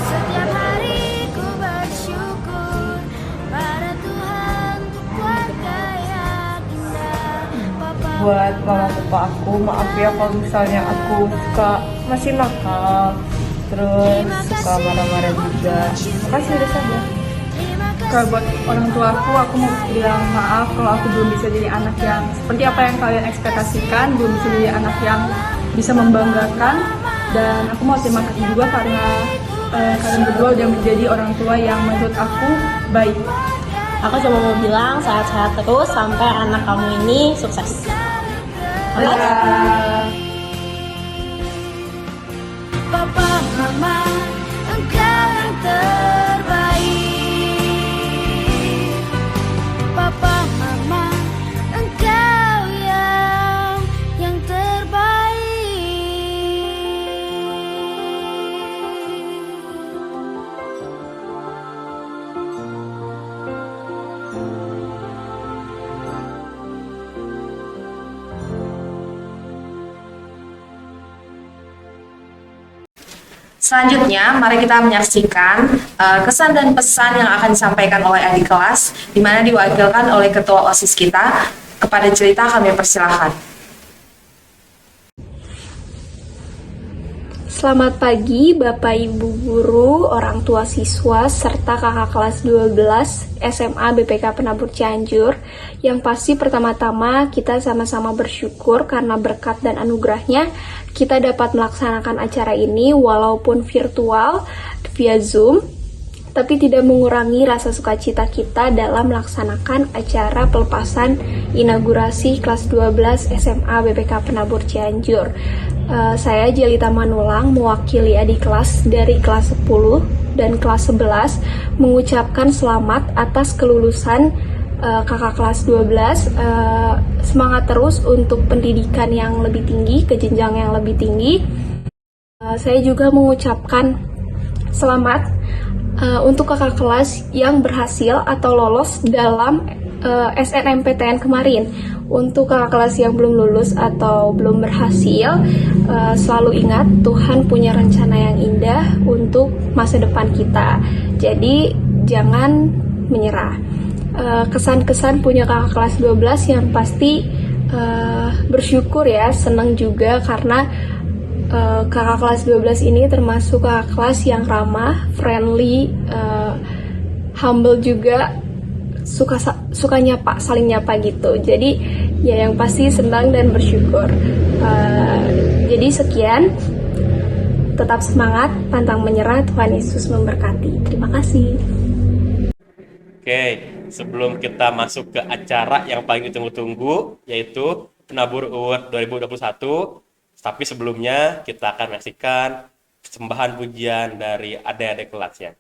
Setiap hari ku bersyukur pada Tuhan untuk keluarga yang indah. Buat mama papa aku, maaf ya kalau misalnya aku masih nakal, terus suka marah-marah juga. Makasih udah sadar. Kalau buat orang tua aku mau bilang maaf kalau aku belum bisa jadi anak yang seperti apa yang kalian ekspektasikan, belum bisa jadi anak yang bisa membanggakan. Dan aku mau terima kasih juga karena kalian berdua udah menjadi orang tua yang menurut aku baik. Aku cuma mau bilang sehat-sehat terus sampai anak kamu ini sukses. Papa, mama, engkau yang terbaik. Papa, mama, engkau yang terbaik. Selanjutnya, mari kita menyaksikan kesan dan pesan yang akan disampaikan oleh adik kelas, di mana diwakilkan oleh Ketua OSIS kita. Kepada cerita kami persilahkan. Selamat pagi Bapak Ibu Guru, orang tua siswa, serta kakak kelas 12 SMA BPK Penabur Cianjur. Yang pasti pertama-tama kita sama-sama bersyukur karena berkat dan anugerahnya kita dapat melaksanakan acara ini walaupun virtual via Zoom, tapi tidak mengurangi rasa sukacita kita dalam melaksanakan acara pelepasan inaugurasi kelas 12 SMA BPK Penabur Cianjur. Saya Jelita Manulang mewakili adik kelas dari kelas 10 dan kelas 11 mengucapkan selamat atas kelulusan kakak kelas 12. Semangat terus untuk pendidikan yang lebih tinggi, ke jenjang yang lebih tinggi. Saya juga mengucapkan selamat untuk kakak kelas yang berhasil atau lolos dalam SNMPTN kemarin. Untuk kakak kelas yang belum lulus atau belum berhasil, selalu ingat Tuhan punya rencana yang indah untuk masa depan kita. Jadi jangan menyerah. Kesan-kesan punya kakak kelas 12 yang pasti bersyukur ya, senang juga karena kakak kelas 12 ini termasuk kakak kelas yang ramah, friendly, humble juga, suka nyapa, saling nyapa gitu. Jadi ya yang pasti senang dan bersyukur. Jadi sekian, tetap semangat, pantang menyerah, Tuhan Yesus memberkati. Terima kasih. Oke, sebelum kita masuk ke acara yang paling ditunggu-tunggu, yaitu Penabur Award 2021, tapi sebelumnya kita akan menyaksikan sembahan pujian dari adik-adik kelasnya.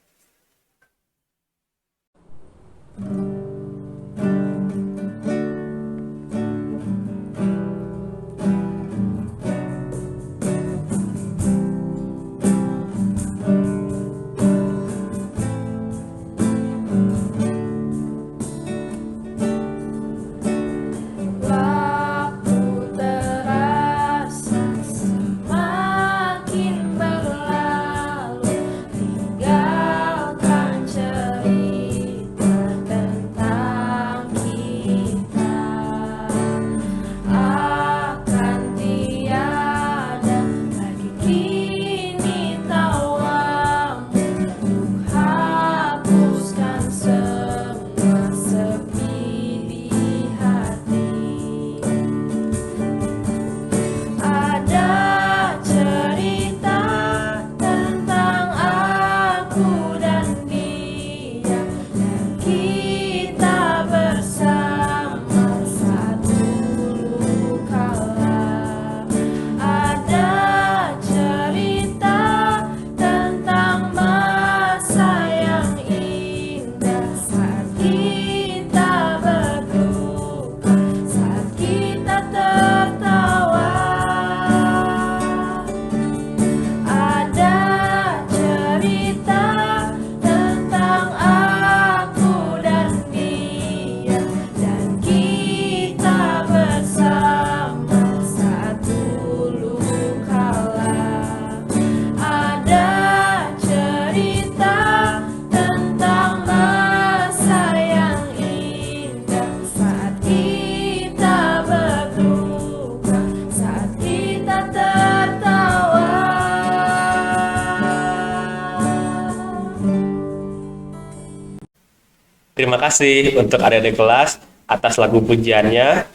Terima kasih untuk adik-adik kelas atas lagu pujiannya.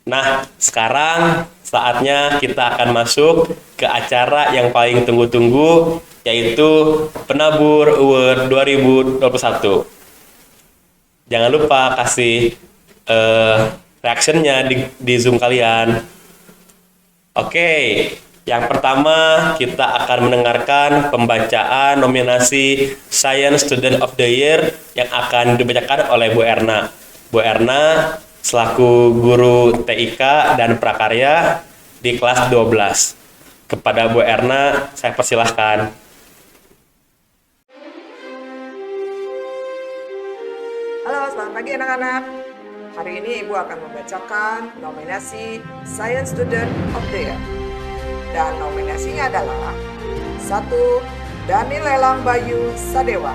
Nah, sekarang saatnya kita akan masuk ke acara yang paling tunggu-tunggu, yaitu Penabur Award 2021. Jangan lupa kasih reactionnya di Zoom kalian. Oke, yang pertama kita akan mendengarkan pembacaan nominasi Science Student of the Year yang akan dibacakan oleh Bu Erna. Bu Erna selaku guru TIK dan prakarya di kelas 12. Kepada Bu Erna, saya persilahkan. Halo, selamat pagi anak-anak. Hari ini Ibu akan membacakan nominasi Science Student of the Year. Dan nominasinya adalah 1. Dani Lelang Bayu Sadewa,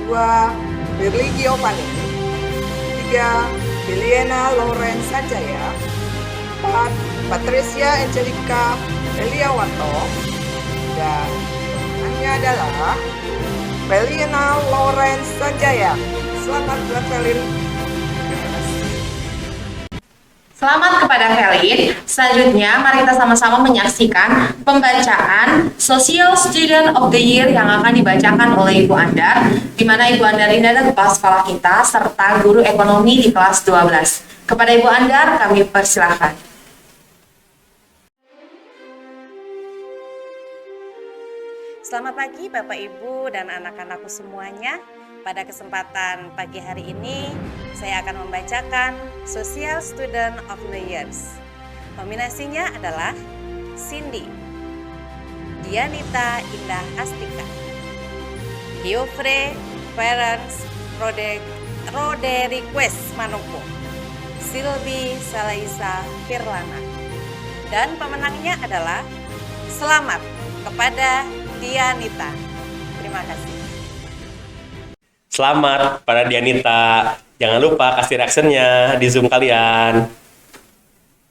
2. Birli Giovanni, 3. Biliena Loren Sanjaya, 4. Patricia Angelica Eliawanto, dan pemenangnya adalah Biliena Loren Sanjaya. Selamat buat Felin. Selamat kepada Felin. Selanjutnya, mari kita sama-sama menyaksikan pembacaan Social Student of the Year yang akan dibacakan oleh Ibu Andar, di mana Ibu Andar ini adalah kepala sekolah kita serta guru ekonomi di kelas 12. Kepada Ibu Andar, kami persilahkan. Selamat pagi Bapak Ibu dan anak-anakku semuanya. Pada kesempatan pagi hari ini, saya akan membacakan Social Student of the Years. Nominasinya adalah Cindy, Dianita Indah Astika, Giofre Ferenc Roderiquez Manopo, Silvi Salaisa Firlana. Dan pemenangnya adalah selamat kepada Dianita. Terima kasih. Selamat pada Dianita. Jangan lupa kasih reactionnya di Zoom kalian.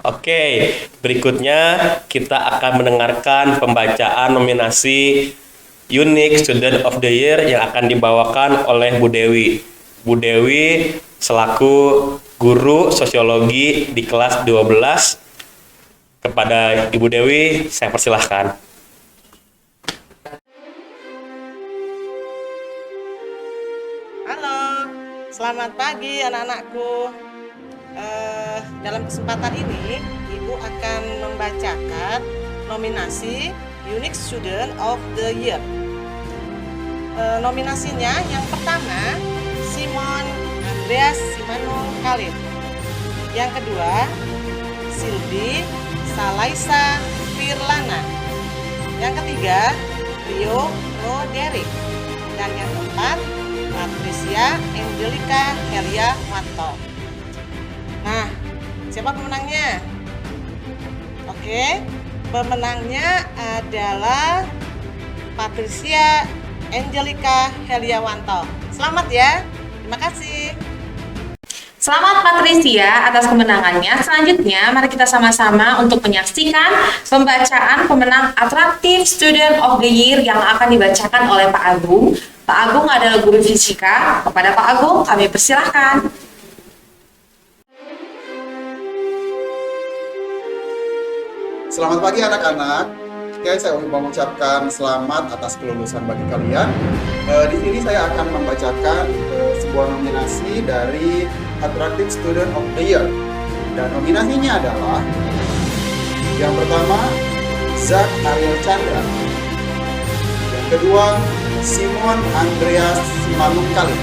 Oke, berikutnya kita akan mendengarkan pembacaan nominasi Unique Student of the Year yang akan dibawakan oleh Bu Dewi. Bu Dewi selaku guru sosiologi di kelas 12. Kepada Ibu Dewi, saya persilahkan. Selamat pagi anak-anakku. Dalam kesempatan ini Ibu akan membacakan nominasi Unique Student of the Year. Nominasinya yang pertama Simon Andreas Simanul Khalid. Yang kedua Silvi Salaisa Firlana. Yang ketiga Rio Roderick. Dan yang keempat Patricia Angelica Helia Wanto. Nah, siapa pemenangnya? Oke, pemenangnya adalah Patricia Angelica Helia Wanto. Selamat ya, terima kasih. Selamat Patricia atas kemenangannya. Selanjutnya, mari kita sama-sama untuk menyaksikan pembacaan pemenang Attractive Student of the Year yang akan dibacakan oleh Pak Agung. Pak Agung adalah guru fisika. Kepada Pak Agung, kami persilahkan. Selamat pagi anak-anak. Oke, saya mengucapkan selamat atas kelulusan bagi kalian. Di sini saya akan membacakan sebuah nominasi dari Attractive Student of the Year. Dan nominasinya adalah yang pertama, Zak Ariel Chandra. Yang kedua, Simon Andreas Simanuk Khalid.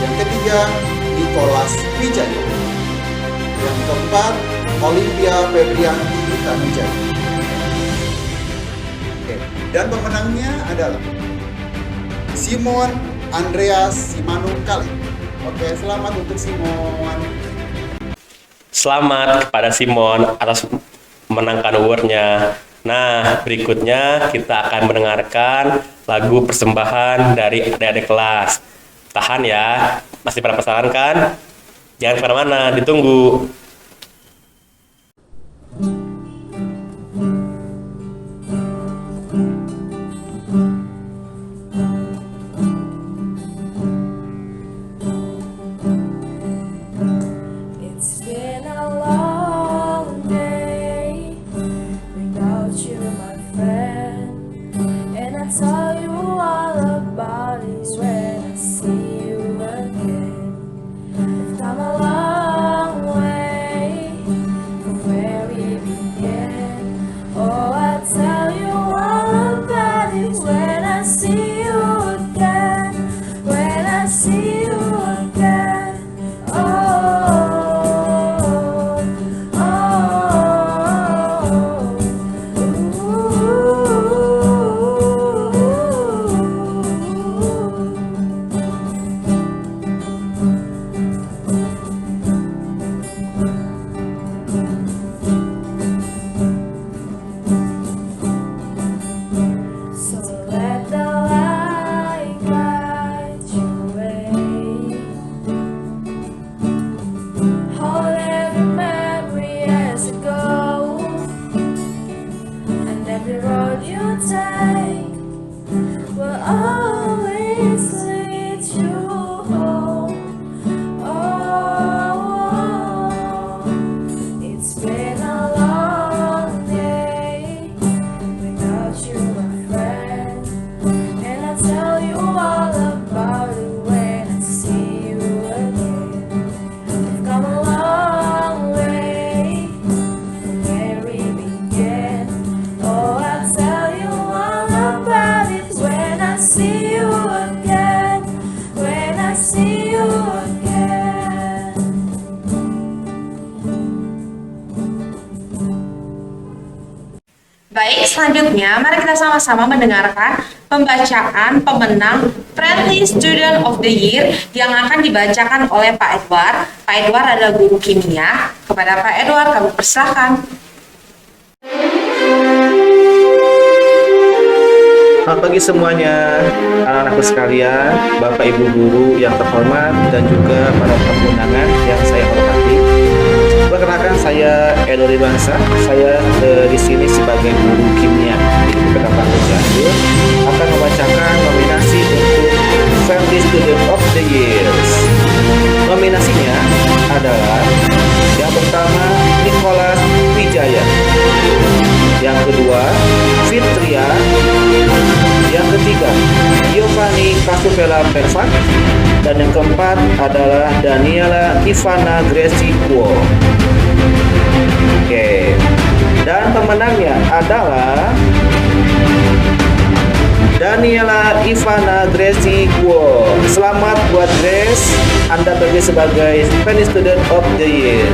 Yang ketiga, Nicholas Wijaya. Yang keempat, Olympia Febrianti Tamujaya. Oke, dan pemenangnya adalah Simon Andreas Simanuk Khalid. Oke, selamat untuk Simon. Selamat kepada Simon atas menangkan award-nya. Nah, berikutnya kita akan mendengarkan lagu persembahan dari adik-adik kelas. Tahan ya, masih pada penasaran kan? Jangan kemana-mana, ditunggu. selanjutnya mari kita sama-sama mendengarkan pembacaan pemenang Friendly Student of the Year yang akan dibacakan oleh Pak Edward. Pak Edward adalah guru kimia. Kepada Pak Edward kami persilahkan. Selamat pagi semuanya, anak-anakku sekalian, Bapak Ibu guru yang terhormat dan juga para tamu undangan yang saya hormati. Perkenalkan, saya Edori Bangsa. Saya di sini sebagai guru kimia di IPK Panabuh Cianjur akan membacakan nominasi untuk Friendly Student of the Years. Nominasinya adalah yang pertama Nicholas Wijaya, yang kedua Fitria, yang ketiga Giovanni Kasupela Perfat, dan yang keempat adalah Daniela Ivana Gracie Kuo. Oke, dan pemenangnya adalah Daniela Ivana Gracie Kuo. Selamat buat Grace, Anda terpilih sebagai Friendly Student of the Year.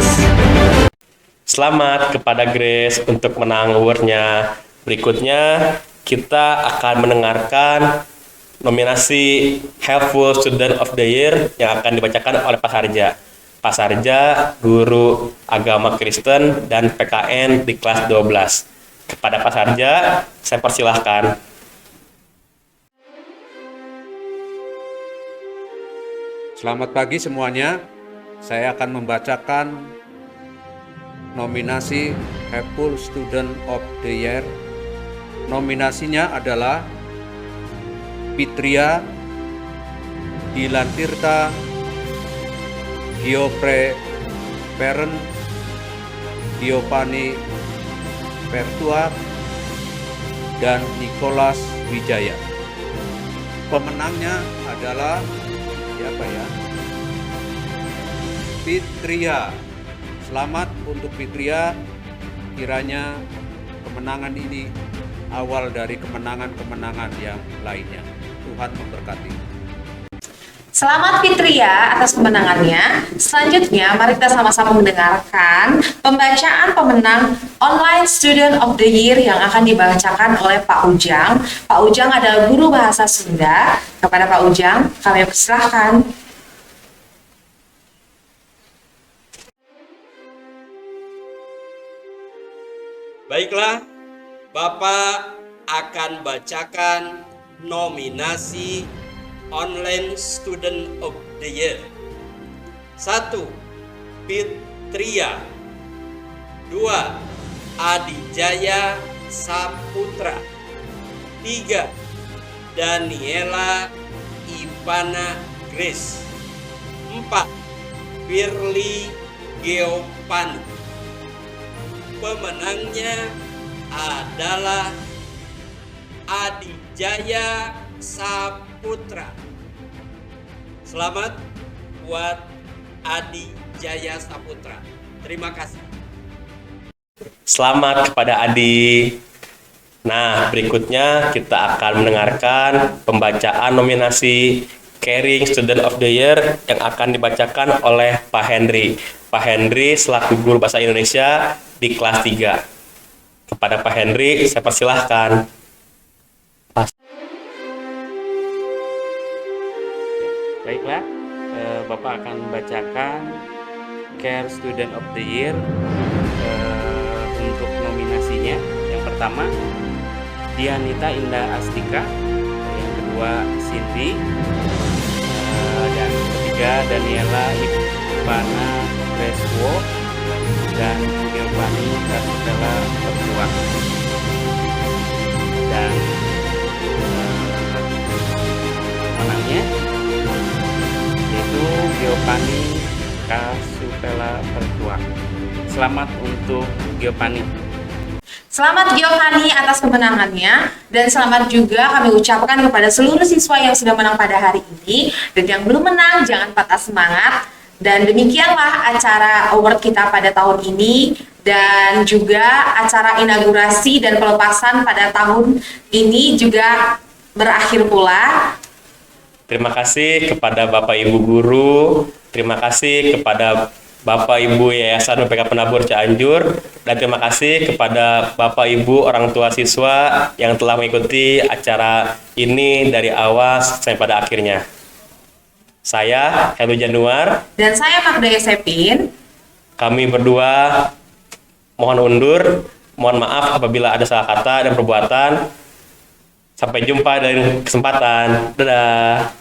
Selamat kepada Grace untuk menang award-nya. Berikutnya kita akan mendengarkan nominasi Helpful Student of the Year yang akan dibacakan oleh Pak Sarja. Pak Sarja, guru agama Kristen dan PKN di kelas 12. Kepada Pak Sarja, saya persilahkan. Selamat pagi semuanya. Saya akan membacakan nominasi Helpful Student of the Year. Nominasinya adalah Fitria Dilan Tirta, Giopre Peren, Giovanni Pertua, dan Nicholas Wijaya. Pemenangnya adalah siapa ya? Fitria. Selamat untuk Fitria. Kiranya kemenangan ini awal dari kemenangan-kemenangan yang lainnya. Tuhan memberkati. Selamat Fitria atas kemenangannya. Selanjutnya mari kita sama-sama mendengarkan pembacaan pemenang Online Student of the Year yang akan dibacakan oleh Pak Ujang. Pak Ujang adalah guru bahasa Sunda. Kepada Pak Ujang kami persilahkan. Baiklah, Bapak akan bacakan nominasi Online Student of the Year. 1. Fitria. 2. Adijaya Saputra. 3. Daniela Ivana Grace. 4. Firly Geopani. Pemenangnya adalah Adijaya Saputra. Selamat buat Adijaya Saputra. Terima kasih. Selamat kepada Adi. Nah, berikutnya kita akan mendengarkan pembacaan nominasi Caring Student of the Year yang akan dibacakan oleh Pak Henry. Pak Henry selaku guru bahasa Indonesia di kelas 3. Kepada Pak Henry, saya persilahkan. Baiklah, Bapak akan membacakan Care Student of the Year untuk nominasinya. Yang pertama, Dianita Indah Astika. Yang kedua, Cindy. Dan ketiga, Daniela Ivana Reswo dan Giovanni Kasupela Perjuang. Dan menangnya yaitu Giovanni Kasupela Perjuang. Selamat untuk Giovanni. Selamat Giovanni atas kemenangannya, dan selamat juga kami ucapkan kepada seluruh siswa yang sudah menang pada hari ini, dan yang belum menang jangan patah semangat. Dan demikianlah acara award kita pada tahun ini, dan juga acara inaugurasi dan pelepasan pada tahun ini juga berakhir pula. Terima kasih kepada Bapak Ibu guru, terima kasih kepada Bapak Ibu Yayasan BPK Penabur Cianjur, dan terima kasih kepada Bapak Ibu orang tua siswa yang telah mengikuti acara ini dari awal sampai pada akhirnya. Saya Helu Januar Dan saya Magda Yosepin. Kami berdua mohon undur, mohon maaf apabila ada salah kata dan perbuatan. Sampai jumpa dari kesempatan. Dadah.